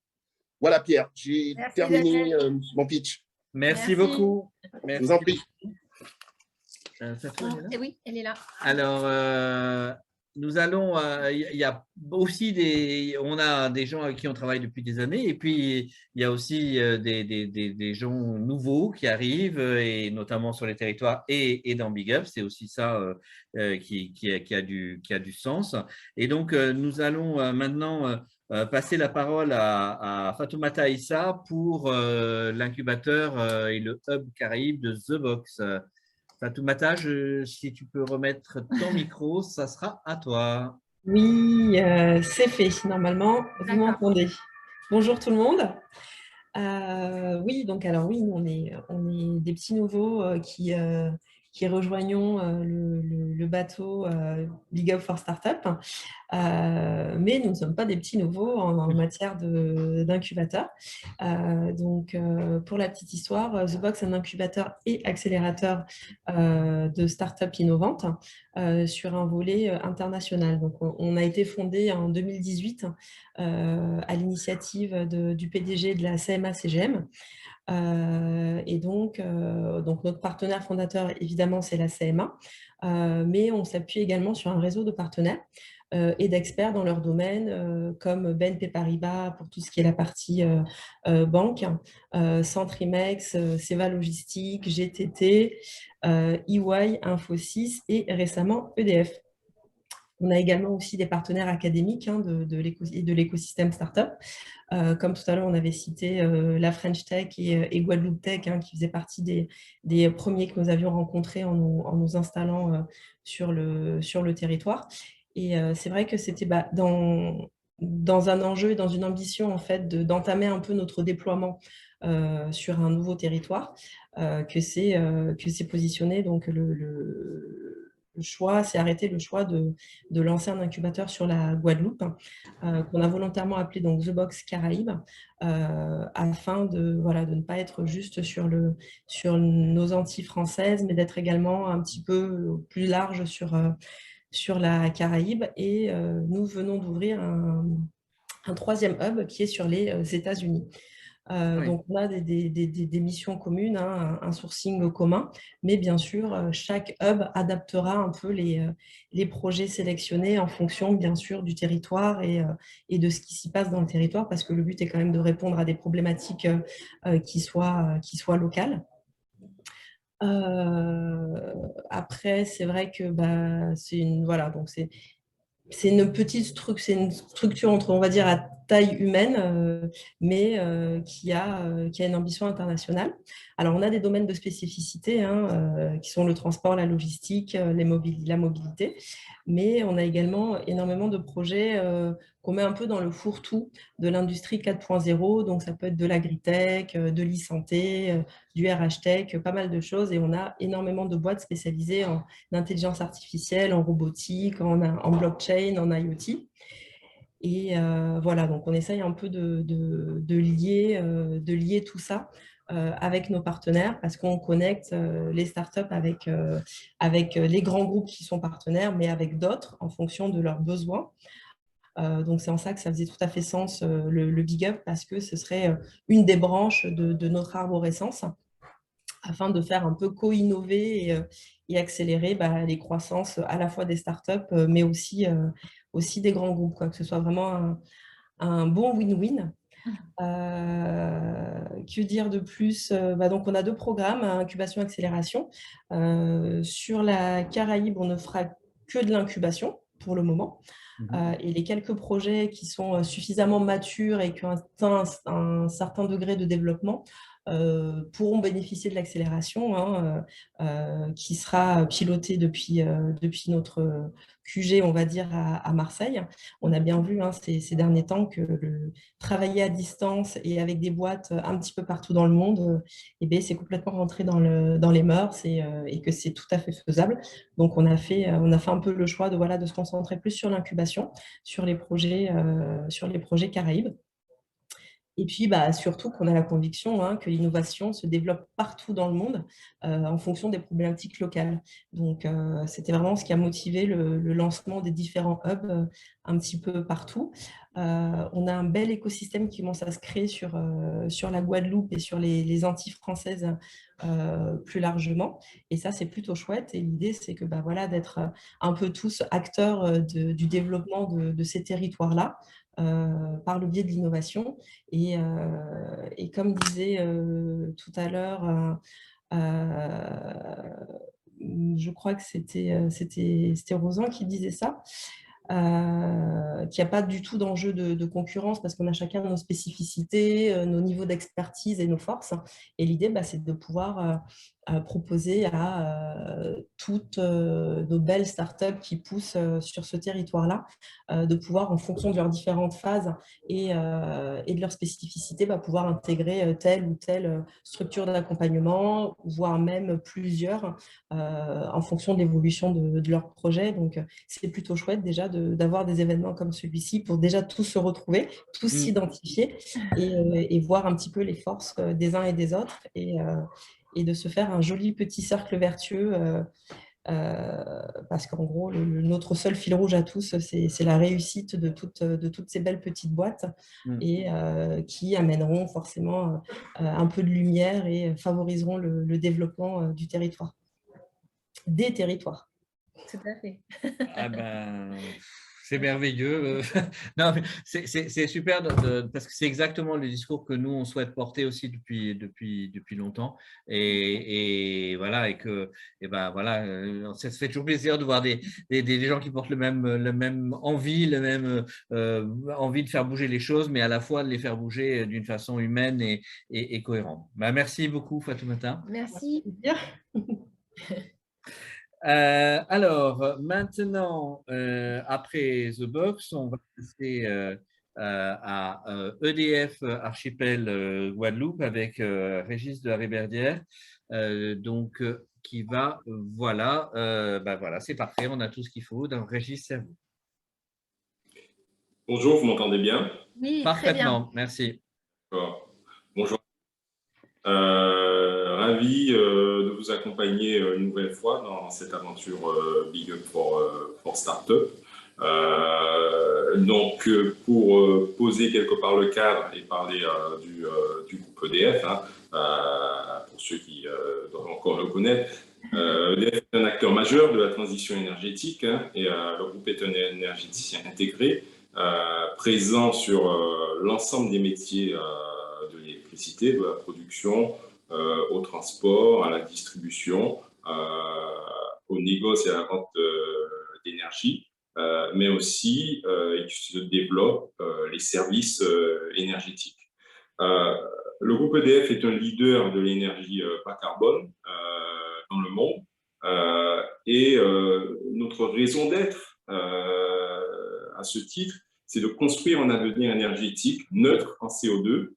Voilà, Pierre, j'ai terminé mon pitch. Merci beaucoup. Je vous en prie. Oui, elle est là. Alors, nous allons, il y a aussi on a des gens avec qui on travaille depuis des années, et puis il y a aussi des gens nouveaux qui arrivent, et notamment sur les territoires et dans Big Up. C'est aussi ça qui a du sens. Et donc, nous allons maintenant passer la parole à Fatoumata Issa pour l'incubateur et le hub Caraïbes de The Box. Fatoumata, si tu peux remettre ton micro, ça sera à toi. Oui, c'est fait normalement. Vous m'entendez? Bonjour tout le monde. Oui, donc alors oui, on est des petits nouveaux qui rejoignons le bateau Big Up for Startup, mais nous ne sommes pas des petits nouveaux en matière d'incubateur. Donc, pour la petite histoire, The Box est un incubateur et accélérateur de startups innovantes sur un volet international. Donc, on a été fondé en 2018 à l'initiative du PDG de la CMA-CGM. Et donc, notre partenaire fondateur, évidemment, c'est la CMA, mais on s'appuie également sur un réseau de partenaires et d'experts dans leur domaine, comme BNP Paribas pour tout ce qui est la partie banque, Centrimex, Seva Logistique, GTT, EY, Infosys et récemment EDF. On a également aussi des partenaires académiques de l'écosystème startup. Comme tout à l'heure, on avait cité la French Tech et Guadeloupe Tech, qui faisaient partie des premiers que nous avions rencontrés en nous installant sur le territoire. Et c'est vrai que c'était dans un enjeu et dans une ambition en fait, d'entamer un peu notre déploiement sur un nouveau territoire que c'est positionné donc le choix, c'est arrêté le choix de lancer un incubateur sur la Guadeloupe, qu'on a volontairement appelé donc The Box Caraïbes, afin de ne pas être juste sur nos Antilles françaises, mais d'être également un petit peu plus large sur la Caraïbe et nous venons d'ouvrir un troisième hub qui est sur les États-Unis. Oui. Donc, on a des missions communes, hein, un sourcing commun, mais bien sûr, chaque hub adaptera un peu les projets sélectionnés en fonction, bien sûr, du territoire et de ce qui s'y passe dans le territoire, parce que le but est quand même de répondre à des problématiques qui soient locales. Après, c'est vrai que c'est une petite structure entre, on va dire, à taille humaine, mais qui a une ambition internationale. Alors, on a des domaines de spécificité hein, qui sont le transport, la logistique, la mobilité, mais on a également énormément de projets qu'on met un peu dans le fourre-tout de l'industrie 4.0. Donc, ça peut être de l'agritech, de l'e-santé, du RH-tech, pas mal de choses. Et on a énormément de boîtes spécialisées en intelligence artificielle, en robotique, en blockchain, en IoT. Et voilà, donc on essaye un peu de lier tout ça avec nos partenaires parce qu'on connecte les startups avec les grands groupes qui sont partenaires, mais avec d'autres en fonction de leurs besoins. Donc, c'est en ça que ça faisait tout à fait sens le Big Up parce que ce serait une des branches de notre arborescence afin de faire un peu co-innover et accélérer les croissances à la fois des startups, mais aussi des grands groupes, quoi, que ce soit vraiment un bon win-win. Que dire de plus? Donc, on a 2 programmes, incubation-accélération. Sur la Caraïbe, on ne fera que de l'incubation pour le moment. Et les quelques projets qui sont suffisamment matures et qui ont atteint un certain degré de développement pourront bénéficier de l'accélération qui sera pilotée depuis notre QG, on va dire, à Marseille. On a bien vu ces derniers temps que travailler à distance et avec des boîtes un petit peu partout dans le monde, c'est complètement rentré dans les mœurs et que c'est tout à fait faisable. Donc, on a fait un peu le choix de se concentrer plus sur l'incubation, sur les projets Caraïbes. Et puis, surtout qu'on a la conviction que l'innovation se développe partout dans le monde en fonction des problématiques locales. Donc, c'était vraiment ce qui a motivé le lancement des différents hubs un petit peu partout. On a un bel écosystème qui commence à se créer sur la Guadeloupe et sur les Antilles françaises plus largement. Et ça, c'est plutôt chouette. Et l'idée, c'est que d'être un peu tous acteurs du développement de ces territoires-là. Par le biais de l'innovation. Et comme disait tout à l'heure, je crois que c'était Rosan qui disait ça, qu'il n'y a pas du tout d'enjeu de concurrence parce qu'on a chacun nos spécificités, nos niveaux d'expertise et nos forces. Et l'idée, c'est de pouvoir proposer à toutes nos belles startups qui poussent sur ce territoire-là, de pouvoir, en fonction de leurs différentes phases et de leurs spécificités, pouvoir intégrer telle ou telle structure d'accompagnement, voire même plusieurs, en fonction de l'évolution de leur projet. Donc, c'est plutôt chouette déjà d'avoir des événements comme celui-ci pour déjà tous se retrouver, tous s'identifier et voir un petit peu les forces des uns et des autres et de se faire un joli petit cercle vertueux parce qu'en gros, notre seul fil rouge à tous, c'est la réussite de toutes ces belles petites boîtes et qui amèneront forcément un peu de lumière et favoriseront le développement du territoire, des territoires. Tout à fait. C'est merveilleux. Non, c'est super parce que c'est exactement le discours que nous on souhaite porter aussi depuis longtemps. Et voilà, ça se fait toujours plaisir de voir des gens qui portent le même envie, envie de faire bouger les choses, mais à la fois de les faire bouger d'une façon humaine et cohérente. Merci beaucoup, Fatoumata. Merci. Alors, maintenant, après The Box, on va passer à EDF Archipel Guadeloupe avec Régis de la Riberdière, qui va, voilà, c'est parfait, on a tout ce qu'il faut. Donc, Régis, c'est à vous. Bonjour, vous m'entendez bien? Oui, parfaitement, très bien. Merci. Bonjour. Ravi de vous accompagner une nouvelle fois dans cette aventure Big Up for forte start-up. Donc, pour poser quelque part le cadre et parler du groupe EDF, pour ceux qui doivent encore le connaître, EDF est un acteur majeur de la transition énergétique et le groupe est un énergéticien intégré, présent sur l'ensemble des métiers de l'électricité, de la production, au transport, à la distribution, au négoce et à la vente d'énergie. Mais aussi il se développe les services énergétiques. Le groupe EDF est un leader de l'énergie bas carbone dans le monde et notre raison d'être à ce titre, c'est de construire un avenir énergétique neutre en CO2,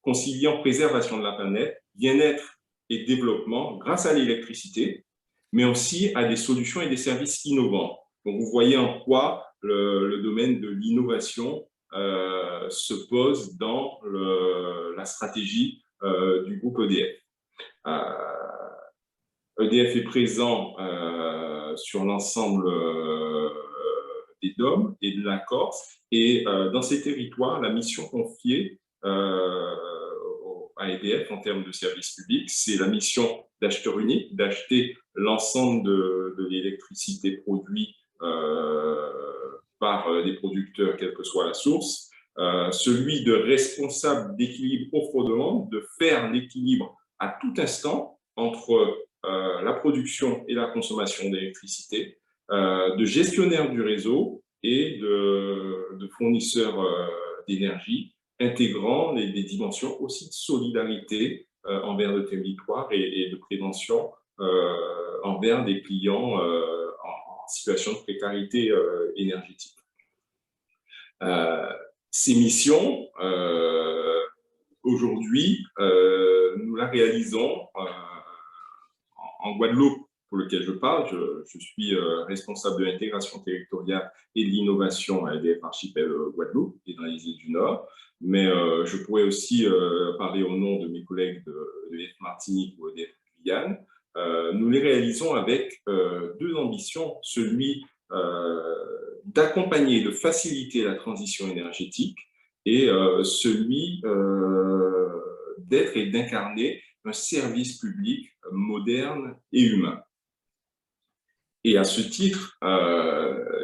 conciliant préservation de la planète, bien-être et développement grâce à l'électricité, mais aussi à des solutions et des services innovants. Donc, vous voyez en quoi le domaine de l'innovation se pose dans la stratégie du groupe EDF. EDF est présent sur l'ensemble des DOM et de la Corse, et dans ces territoires, la mission confiée à EDF en termes de services publics, c'est la mission d'acheteur unique, d'acheter l'ensemble de l'électricité produite par des producteurs, quelle que soit la source, celui de responsable d'équilibre offre-demande, de faire l'équilibre à tout instant entre la production et la consommation d'électricité, de gestionnaire du réseau et de fournisseurs d'énergie, intégrant des dimensions aussi de solidarité envers le territoire et de prévention envers des clients en situation de précarité énergétique. Ces missions, aujourd'hui, nous la réalisons en Guadeloupe, pour lequel je parle. Je suis responsable de l'intégration territoriale et de l'innovation à EDF Archipel Guadeloupe et dans les îles du Nord. Mais je pourrais aussi parler au nom de mes collègues de EDF Martinique ou EDF Guyane. Nous les réalisons avec deux ambitions, celui d'accompagner et de faciliter la transition énergétique et celui d'être et d'incarner un service public moderne et humain. Et à ce titre,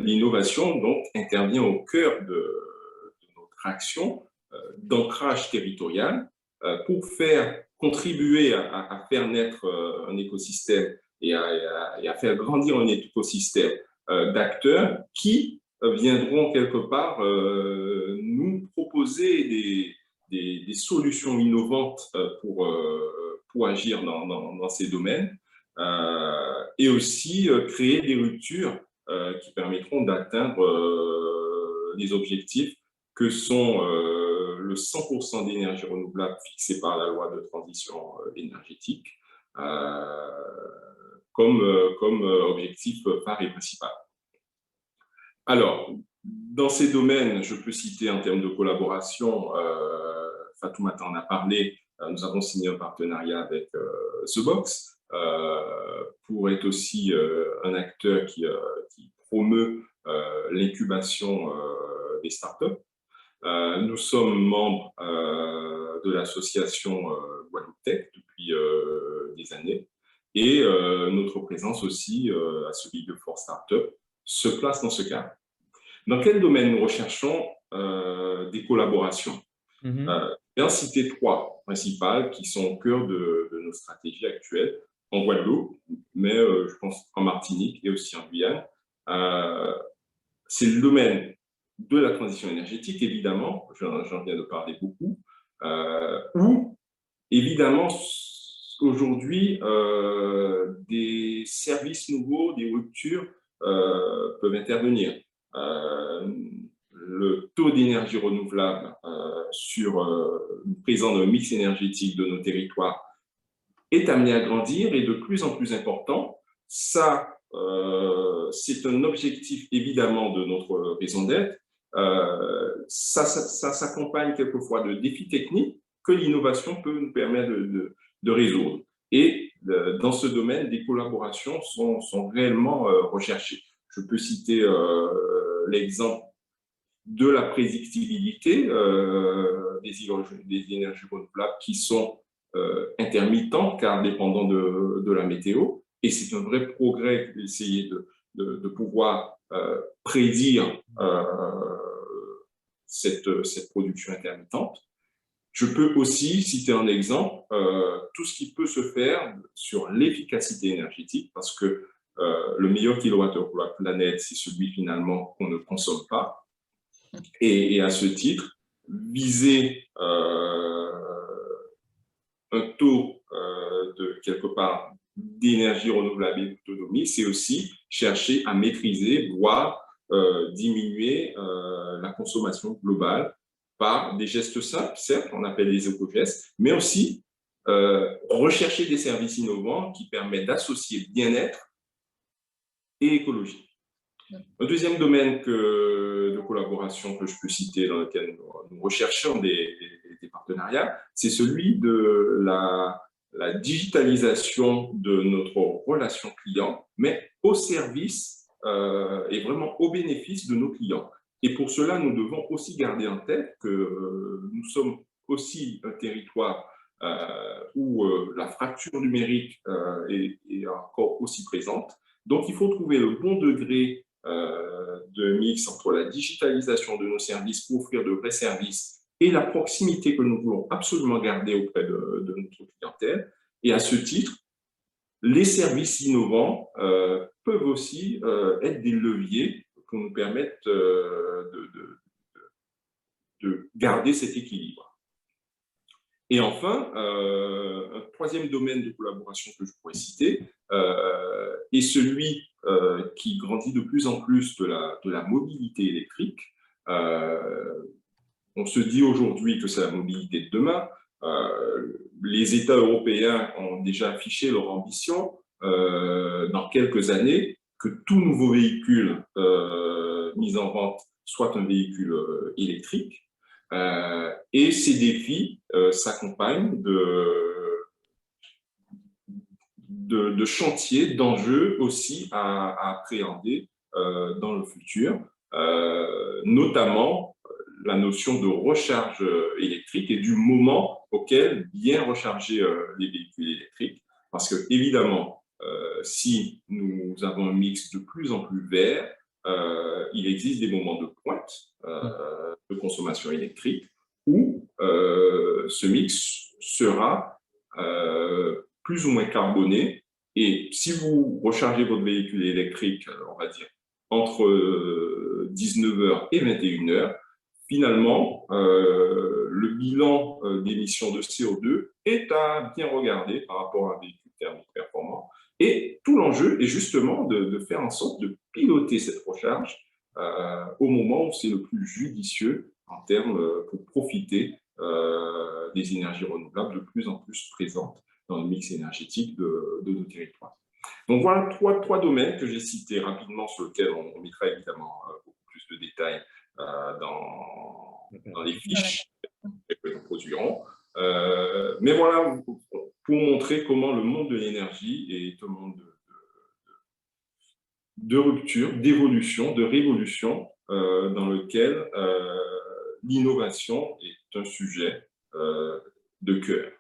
l'innovation donc intervient au cœur de notre action d'ancrage territorial pour faire contribuer à faire naître un écosystème et à faire grandir un écosystème d'acteurs qui viendront quelque part nous proposer des solutions innovantes pour agir dans ces domaines et aussi créer des ruptures qui permettront d'atteindre les objectifs que sont le 100% d'énergie renouvelable fixé par la loi de transition énergétique comme objectif phare et principal. Alors, dans ces domaines, je peux citer en termes de collaboration, Fatoumata en a parlé, nous avons signé un partenariat avec The Box pour être aussi un acteur qui promeut l'incubation des startups. Nous sommes membres de l'association Guadeloupe Tech depuis des années et notre présence aussi à celui de Force Startup se place dans ce cadre. Dans quel domaine nous recherchons des collaborations? Je vais en citer trois principales qui sont au cœur de nos stratégies actuelles en Guadeloupe, mais je pense en Martinique et aussi en Guyane. C'est le domaine de la transition énergétique, évidemment, j'en viens de parler beaucoup, où, évidemment, aujourd'hui, des services nouveaux, des ruptures peuvent intervenir. Le taux d'énergie renouvelable présent dans le mix énergétique de nos territoires est amené à grandir et de plus en plus important. Ça, c'est un objectif évidemment de notre raison d'être. Ça s'accompagne quelquefois de défis techniques que l'innovation peut nous permettre de résoudre. Et dans ce domaine, des collaborations sont réellement recherchées. Je peux citer l'exemple de la prédictibilité des énergies renouvelables qui sont intermittentes car dépendant de la météo. Et c'est un vrai progrès d'essayer de pouvoir prédire cette production intermittente. Je peux aussi citer un exemple, tout ce qui peut se faire sur l'efficacité énergétique, parce que le meilleur kilowattheure pour la planète, c'est celui finalement qu'on ne consomme pas. Et à ce titre, viser un taux de quelque part d'énergie renouvelable et d'autonomie, c'est aussi chercher à maîtriser, voire diminuer la consommation globale par des gestes simples, certes, on appelle les éco-gestes, mais aussi rechercher des services innovants qui permettent d'associer bien-être et écologie. Un deuxième domaine de collaboration que je peux citer dans lequel nous recherchons des partenariats, c'est celui de la digitalisation de notre relation client, mais au service et vraiment au bénéfice de nos clients. Et pour cela, nous devons aussi garder en tête que nous sommes aussi un territoire où la fracture numérique est encore aussi présente. Donc, il faut trouver le bon degré de mix entre la digitalisation de nos services pour offrir de vrais services et la proximité que nous voulons absolument garder auprès de notre clientèle. Et à ce titre, les services innovants peuvent aussi être des leviers pour nous permettre de garder cet équilibre. Et enfin, un troisième domaine de collaboration que je pourrais citer est celui qui grandit de plus en plus de la mobilité électrique. On se dit aujourd'hui que c'est la mobilité de demain. Les États européens ont déjà affiché leur ambition dans quelques années que tout nouveau véhicule mis en vente soit un véhicule électrique. Et ces défis s'accompagnent de chantiers, d'enjeux aussi à appréhender dans le futur, notamment la notion de recharge électrique et du moment auquel bien recharger les véhicules électriques. Parce que, évidemment, si nous avons un mix de plus en plus vert, il existe des moments de pointe de consommation électrique où ce mix sera plus ou moins carboné. Et si vous rechargez votre véhicule électrique, on va dire, entre 19h et 21h, finalement, le bilan d'émissions de CO2 est à bien regarder par rapport à un véhicule thermique performant. Et tout l'enjeu est justement de faire en sorte de piloter cette recharge au moment où c'est le plus judicieux en termes pour profiter des énergies renouvelables de plus en plus présentes dans le mix énergétique de nos territoires. Donc voilà trois domaines que j'ai cités rapidement sur lesquels on mettra évidemment beaucoup plus de détails dans les fiches que nous produirons. Mais voilà, pour montrer comment le monde de l'énergie est un monde de rupture, d'évolution, de révolution, dans lequel l'innovation est un sujet de cœur.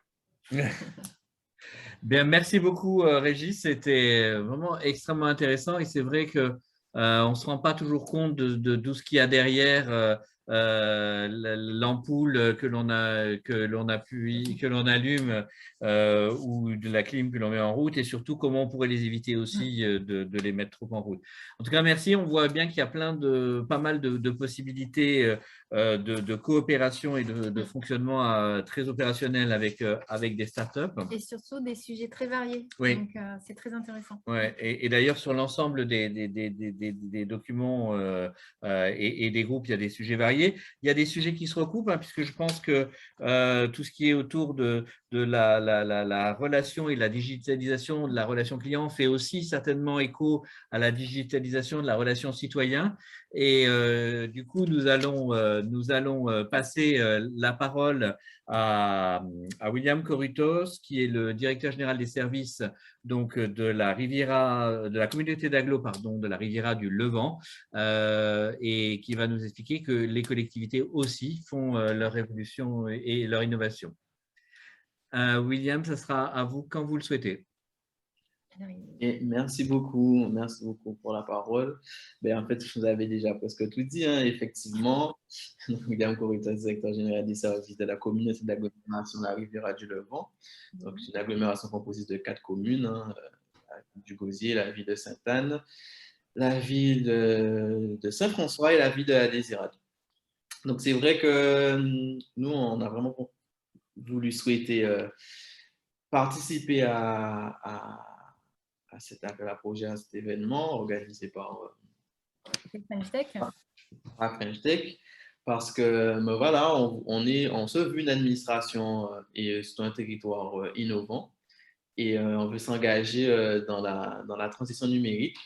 Bien, merci beaucoup, Régis. C'était vraiment extrêmement intéressant et c'est vrai qu'on ne se rend pas toujours compte de tout ce qu'il y a derrière l'ampoule que l'on allume ou de la clim que l'on met en route et surtout comment on pourrait les éviter aussi de les mettre trop en route. En tout cas, merci. On voit bien qu'il y a pas mal de possibilités de coopération et de fonctionnement très opérationnel avec des startups. Et surtout des sujets très variés. Oui. Donc, c'est très intéressant. Ouais. Et d'ailleurs, sur l'ensemble des documents et des groupes, il y a des sujets variés. Il y a des sujets qui se recoupent, puisque je pense que tout ce qui est autour de la relation et la digitalisation de la relation client fait aussi certainement écho à la digitalisation de la relation citoyen. Et du coup, nous allons passer la parole à William Corrutos, qui est le directeur général des services donc, de la Riviera, de la communauté d'agglo, pardon, de la Riviera du Levant, et qui va nous expliquer que les collectivités aussi font leur évolution et leur innovation. William, ça sera à vous quand vous le souhaitez. Et merci beaucoup pour la parole. Ben, en fait, vous avez déjà presque tout dit, hein. Effectivement, William Corrutos, directeur général des services de la communauté d'agglomération de la Riviera du Levant. Donc, c'est une agglomération composée de 4 communes, hein, la ville du Gosier, la ville de Sainte-Anne, la ville de Saint-François et la ville de la Désirade. Donc, c'est vrai que nous, on a vraiment voulu souhaiter participer à cet appel à projet, à cet événement organisé par French Tech. French Tech, parce que voilà, on se veut une administration et c'est un territoire innovant et on veut s'engager dans la transition numérique.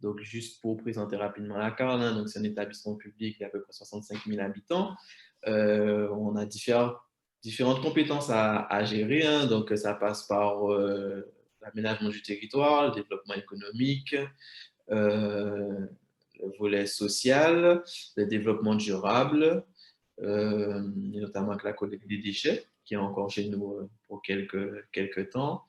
Donc, juste pour présenter rapidement la carte, hein, donc c'est un établissement public d'à peu près 65 000 habitants. On a différentes compétences à gérer, hein, donc ça passe par l'aménagement du territoire, le développement économique, le volet social, le développement durable, notamment avec la collecte des déchets, qui est encore chez nous pour quelques temps,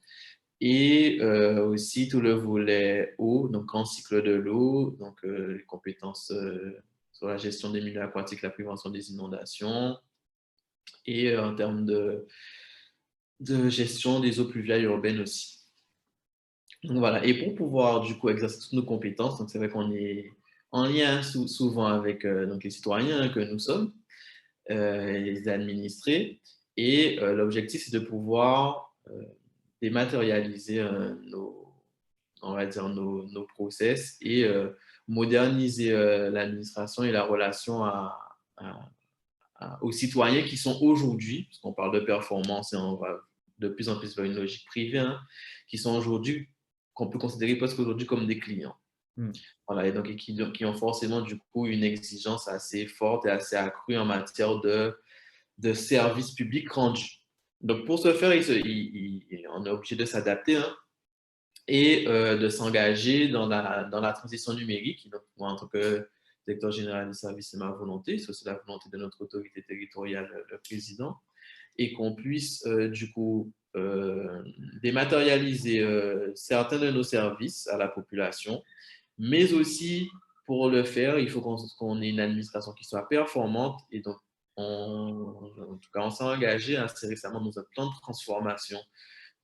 et aussi tout le volet eau, donc en cycle de l'eau, donc les compétences sur la gestion des milieux aquatiques, la prévention des inondations, et en termes de gestion des eaux pluviales urbaines aussi. Donc voilà, et pour pouvoir du coup exercer toutes nos compétences, donc c'est vrai qu'on est en lien souvent avec donc les citoyens que nous sommes, les administrés, et l'objectif c'est de pouvoir dématérialiser on va dire nos process et moderniser l'administration et la relation aux citoyens qui sont aujourd'hui, parce qu'on parle de performance et on va de plus en plus vers une logique privée, hein, qui sont aujourd'hui, qu'on peut considérer presque aujourd'hui comme des clients. Voilà, et donc qui ont forcément du coup une exigence assez forte et assez accrue en matière de services publics rendus. Donc pour ce faire, on est obligé de s'adapter, hein, et de s'engager dans la transition numérique. Donc moi, en tant que directeur général des services, c'est ma volonté, c'est aussi la volonté de notre autorité territoriale, le président, et qu'on puisse du coup dématérialiser certains de nos services à la population, mais aussi pour le faire, il faut qu'on ait une administration qui soit performante, et donc en tout cas on s'est engagé assez récemment dans un plan de transformation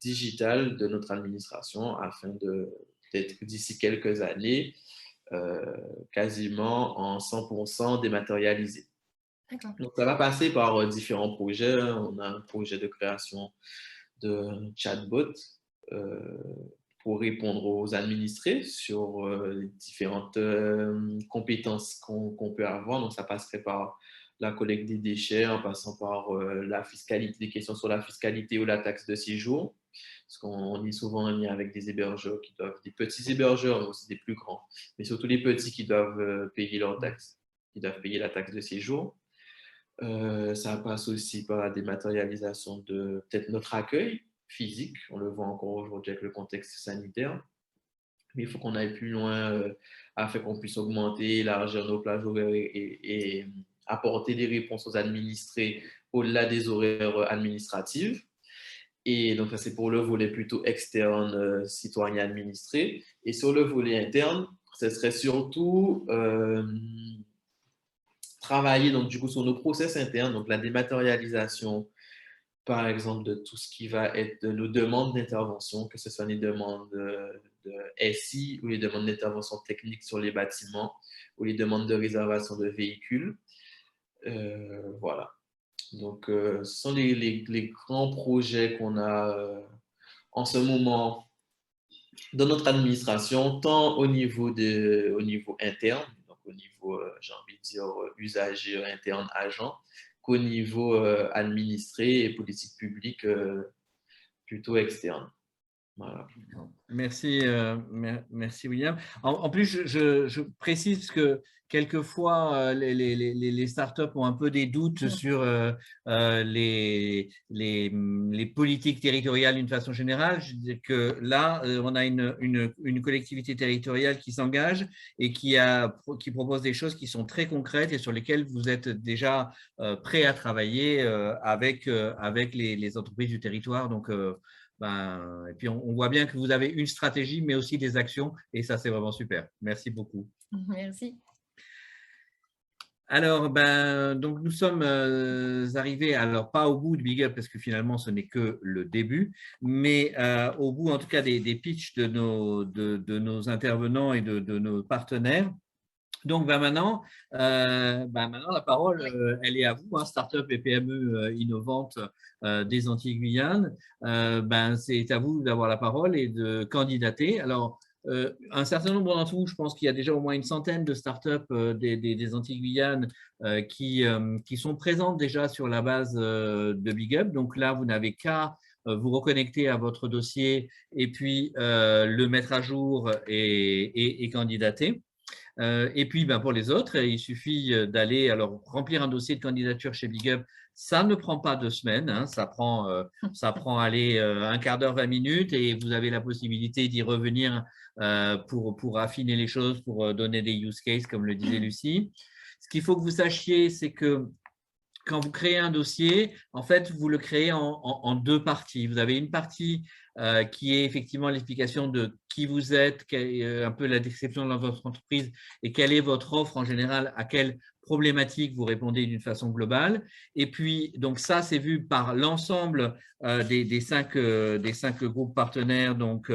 digitale de notre administration afin d'être d'ici quelques années quasiment en 100% dématérialisé. Donc, ça va passer par différents projets. On a un projet de création de chatbot pour répondre aux administrés sur les différentes compétences qu'on peut avoir. Donc, ça passerait par la collecte des déchets, en passant par la fiscalité, des questions sur la fiscalité ou la taxe de séjour. Parce qu'on est souvent en lien avec des hébergeurs des petits hébergeurs, mais aussi des plus grands, mais surtout les petits qui doivent payer leur taxe, qui doivent payer la taxe de séjour. Ça passe aussi par la dématérialisation de peut-être notre accueil physique. On le voit encore aujourd'hui avec le contexte sanitaire. Mais il faut qu'on aille plus loin afin qu'on puisse augmenter, élargir nos plages horaires et apporter des réponses aux administrés au-delà des horaires administratifs. Et donc, ça, c'est pour le volet plutôt externe, citoyen administré. Et sur le volet interne, ce serait surtout travailler donc, du coup, sur nos process internes, donc la dématérialisation, par exemple, de tout ce qui va être de nos demandes d'intervention, que ce soit les demandes de SI ou les demandes d'intervention technique sur les bâtiments ou les demandes de réservation de véhicules. Voilà. Donc, ce sont les grands projets qu'on a en ce moment dans notre administration, tant au niveau interne, donc au niveau, j'ai envie de dire, usager interne, agent, qu'au niveau administré et politique publique plutôt externe. Voilà. Merci, merci William. En plus, je précise que quelquefois, les startups ont un peu des doutes sur les politiques territoriales d'une façon générale. Je dis que là, on a une collectivité territoriale qui s'engage et qui propose des choses qui sont très concrètes et sur lesquelles vous êtes déjà prêts à travailler avec les entreprises du territoire. Donc, et puis, on voit bien que vous avez une stratégie, mais aussi des actions, et ça, c'est vraiment super. Merci beaucoup. Merci. Alors, donc nous sommes arrivés, alors pas au bout de Big Up, parce que finalement, ce n'est que le début, mais au bout, en tout cas, des pitchs de nos intervenants et de nos partenaires. Donc, maintenant, la parole, elle est à vous, hein, Startup et PME innovantes des Antilles-Guyane. C'est à vous d'avoir la parole et de candidater. Alors, un certain nombre d'entre vous, je pense qu'il y a déjà au moins une centaine de startups des Antilles-Guyane qui sont présentes déjà sur la base de Big Up. Donc là, vous n'avez qu'à vous reconnecter à votre dossier et puis le mettre à jour et candidater. Et puis, pour les autres, il suffit d'aller remplir un dossier de candidature chez Big Up. Ça ne prend pas 2 semaines, hein, ça prend allez, un quart d'heure, 20 minutes, et vous avez la possibilité d'y revenir pour affiner les choses, pour donner des use cases, comme le disait Lucie. Ce qu'il faut que vous sachiez, c'est que quand vous créez un dossier, en fait, vous le créez en 2 parties. Vous avez une partie qui est effectivement l'explication de qui vous êtes, un peu la description de votre entreprise et quelle est votre offre en général, à quelle problématique vous répondez d'une façon globale. Et puis, donc ça, c'est vu par l'ensemble des 5 groupes partenaires, donc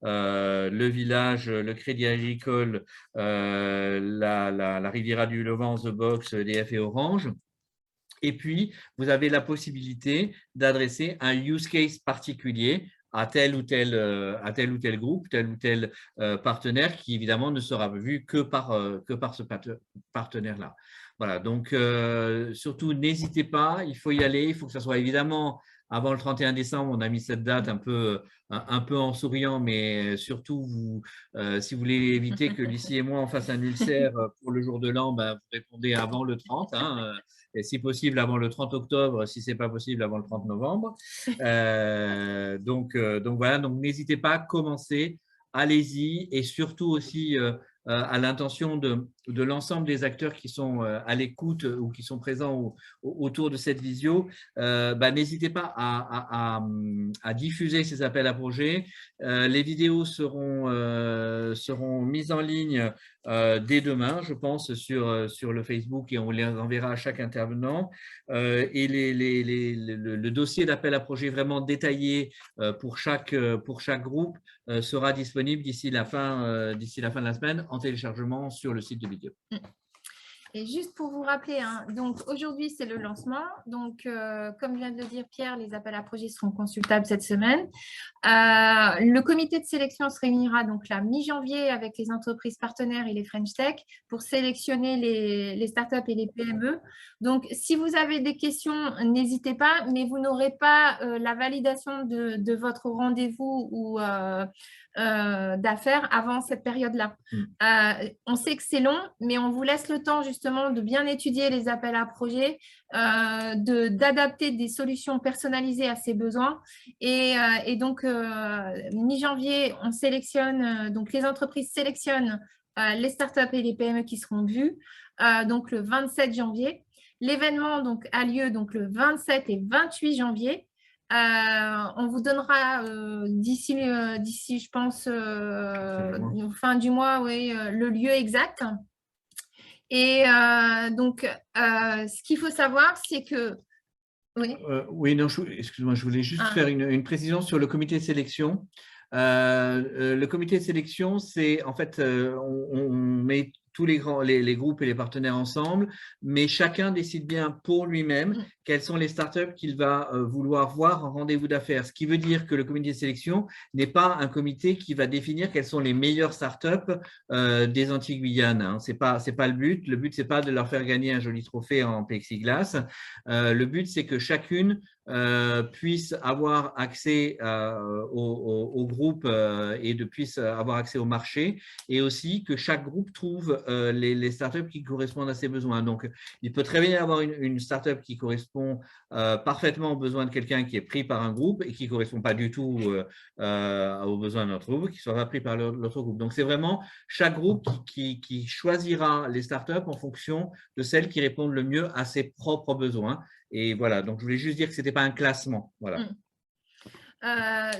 le Village, le Crédit Agricole, la Riviera du Levant, The Box, EDF et Orange. Et puis, vous avez la possibilité d'adresser un use case particulier à tel ou tel groupe, tel ou tel partenaire qui, évidemment, ne sera vu que par ce partenaire-là. Voilà, donc surtout, n'hésitez pas, il faut y aller, il faut que ça soit évidemment avant le 31 décembre, on a mis cette date un peu en souriant, mais surtout, si vous voulez éviter que Lucie et moi, on fasse un ulcère pour le jour de l'an, vous répondez avant le 30, hein, et si possible avant le 30 octobre, si ce n'est pas possible avant le 30 novembre. Donc voilà, donc n'hésitez pas à commencer, allez-y, et surtout aussi à l'intention de l'ensemble des acteurs qui sont à l'écoute ou qui sont présents autour de cette visio, n'hésitez pas à diffuser ces appels à projets. Les vidéos seront mises en ligne dès demain, je pense, sur le Facebook, et on les enverra à chaque intervenant. Et le dossier d'appel à projet vraiment détaillé pour chaque groupe sera disponible d'ici la fin de la semaine en téléchargement sur le site de Big Up. Et juste pour vous rappeler, hein, donc aujourd'hui c'est le lancement. Donc comme vient de le dire Pierre, les appels à projets seront consultables cette semaine. Le comité de sélection se réunira donc la mi-janvier avec les entreprises partenaires et les French Tech pour sélectionner les startups et les PME. Donc si vous avez des questions, n'hésitez pas, mais vous n'aurez pas la validation de votre rendez-vous ou d'affaires avant cette période-là. On sait que c'est long, mais on vous laisse le temps justement de bien étudier les appels à projets, d'adapter des solutions personnalisées à ses besoins. Et donc, mi-janvier, on sélectionne, donc les entreprises sélectionnent les startups et les PME qui seront vues, donc le 27 janvier. L'événement donc, a lieu donc, le 27 et 28 janvier. On vous donnera d'ici, je pense, fin du mois, oui, le lieu exact. Et donc, ce qu'il faut savoir, c'est que… Oui, non, excuse-moi, je voulais juste faire une précision sur le comité de sélection. Le comité de sélection, c'est en fait, on met tous les groupes et les partenaires ensemble, mais chacun décide bien pour lui-même quelles sont les startups qu'il va vouloir voir en rendez-vous d'affaires. Ce qui veut dire que le comité de sélection n'est pas un comité qui va définir quelles sont les meilleures startups des Antilles-Guyane. Hein. C'est pas le but. Le but, c'est pas de leur faire gagner un joli trophée en plexiglas. Le but, c'est que chacune puissent avoir accès au groupe et puissent avoir accès au marché, et aussi que chaque groupe trouve les startups qui correspondent à ses besoins. Donc, il peut très bien y avoir une startup qui correspond parfaitement aux besoins de quelqu'un qui est pris par un groupe et qui ne correspond pas du tout aux besoins de notre groupe, qui ne soit pas pris par l'autre groupe. Donc, c'est vraiment chaque groupe qui choisira les startups en fonction de celles qui répondent le mieux à ses propres besoins. Et voilà, donc je voulais juste dire que ce n'était pas un classement. Voilà.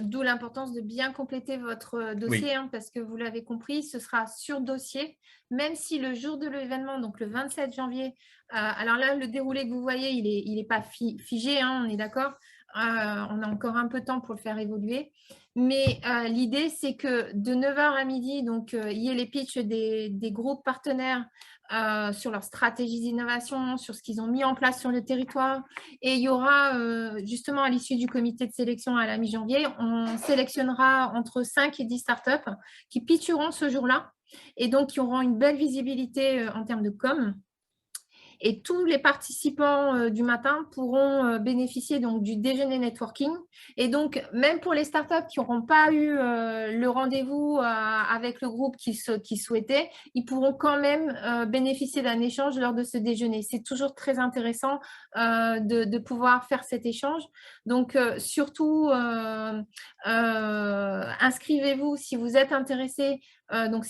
D'où l'importance de bien compléter votre dossier, Oui. parce que vous l'avez compris, ce sera sur dossier, même si le jour de l'événement, donc le 27 janvier, alors là, le déroulé que vous voyez, il n'est pas figé, on est d'accord, on a encore un peu de temps pour le faire évoluer, mais l'idée, c'est que de 9h à midi, donc, il y ait les pitchs des groupes partenaires sur leur stratégie d'innovation, sur ce qu'ils ont mis en place sur le territoire. Et il y aura justement à l'issue du comité de sélection à la mi-janvier, on sélectionnera entre 5 et 10 startups qui pitcheront ce jour-là et donc qui auront une belle visibilité en termes de com. Et tous les participants du matin pourront bénéficier donc du déjeuner networking. Et donc, même pour les startups qui n'auront pas eu le rendez-vous avec le groupe qui souhaitait, ils pourront quand même bénéficier d'un échange lors de ce déjeuner. C'est toujours très intéressant de pouvoir faire cet échange. Donc, surtout, inscrivez-vous si vous êtes intéressé. Donc,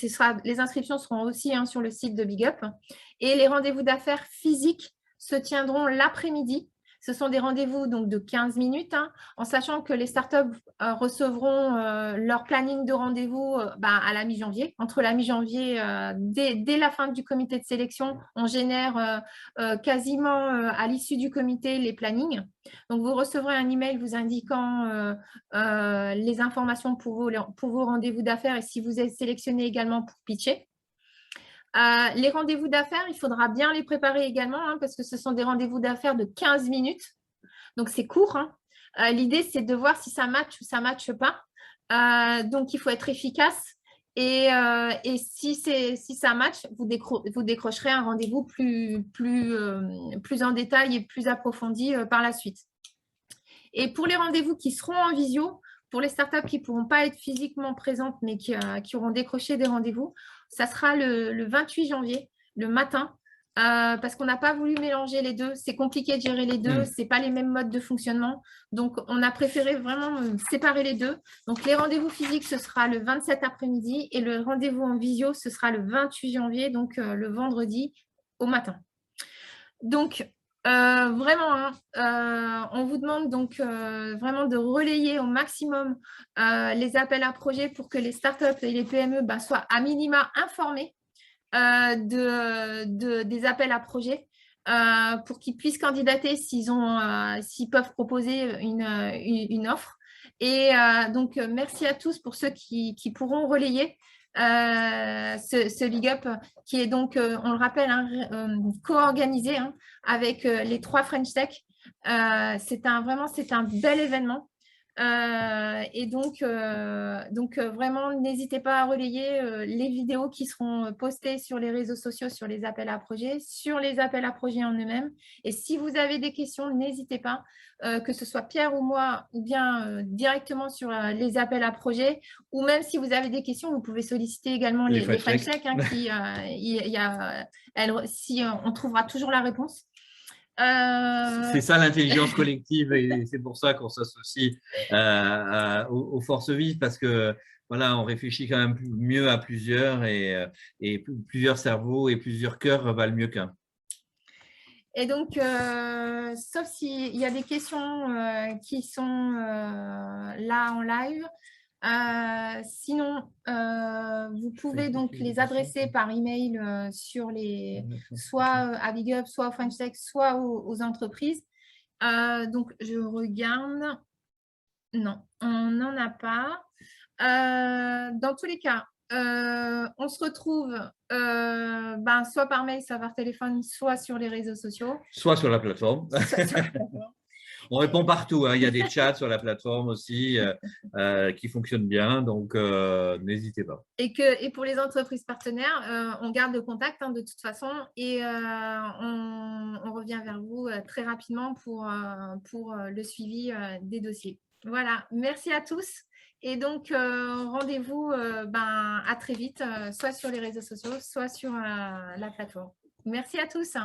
les inscriptions seront aussi sur le site de BigUp. Et les rendez-vous d'affaires physiques se tiendront l'après-midi. Ce sont des rendez-vous donc de 15 minutes, en sachant que les startups recevront leur planning de rendez-vous à la mi-janvier. Entre la mi-janvier, dès la fin du comité de sélection, on génère quasiment à l'issue du comité les plannings. Donc, vous recevrez un email vous indiquant les informations pour vos rendez-vous d'affaires et si vous êtes sélectionné également pour pitcher. Les rendez-vous d'affaires, il faudra bien les préparer également parce que ce sont des rendez-vous d'affaires de 15 minutes. Donc, c'est court. L'idée, c'est de voir si ça match ou ça ne matche pas. Donc, il faut être efficace. Et si ça match, vous décrocherez un rendez-vous plus en détail et plus approfondi par la suite. Et pour les rendez-vous qui seront en visio, pour les startups qui ne pourront pas être physiquement présentes, mais qui auront décroché des rendez-vous, ça sera le 28 janvier, le matin, parce qu'on n'a pas voulu mélanger les deux. C'est compliqué de gérer les deux, ce n'est pas les mêmes modes de fonctionnement. Donc, on a préféré vraiment séparer les deux. Donc, les rendez-vous physiques, ce sera le 27 après-midi et le rendez-vous en visio, ce sera le 28 janvier, donc le vendredi au matin. Donc, vraiment, on vous demande donc vraiment de relayer au maximum les appels à projets pour que les startups et les PME soient à minima informés des appels à projets pour qu'ils puissent candidater s'ils peuvent proposer une offre. Et donc, merci à tous pour ceux qui pourront relayer ce Big Up qui est donc, on le rappelle, co-organisé avec les 3 French Tech. C'est un bel événement. Et donc vraiment, n'hésitez pas à relayer les vidéos qui seront postées sur les réseaux sociaux, sur les appels à projets, sur les appels à projets en eux-mêmes. Et si vous avez des questions, n'hésitez pas, que ce soit Pierre ou moi, ou bien directement sur les appels à projets, ou même si vous avez des questions, vous pouvez solliciter également les French Tech, si on trouvera toujours la réponse. C'est ça l'intelligence collective et c'est pour ça qu'on s'associe aux forces vives parce que voilà, on réfléchit quand même mieux à plusieurs et plusieurs cerveaux et plusieurs cœurs valent mieux qu'un. Et donc, sauf s'il y a des questions qui sont là en live, sinon, vous pouvez donc les adresser par email soit à Big Up, soit au French Tech, soit aux entreprises. Donc, je regarde. Non, on n'en a pas. Dans tous les cas, on se retrouve soit par mail, soit par téléphone, soit sur les réseaux sociaux. Soit sur la plateforme. On répond partout, hein. Il y a des chats sur la plateforme aussi qui fonctionnent bien, donc n'hésitez pas. Et pour les entreprises partenaires, on garde le contact de toute façon et on revient vers vous très rapidement pour le suivi des dossiers. Voilà, merci à tous. Et donc, rendez-vous à très vite, soit sur les réseaux sociaux, soit sur la plateforme. Merci à tous.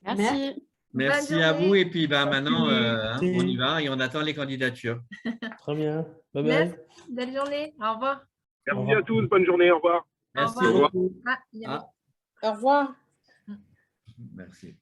Merci. Merci à vous. Et puis maintenant, on y va et on attend les candidatures. Très bien. Bye bye. Merci. Belle journée. Au revoir. Merci à tous. Bonne journée. Au revoir. Merci. Au revoir. beaucoup. Au revoir. Merci.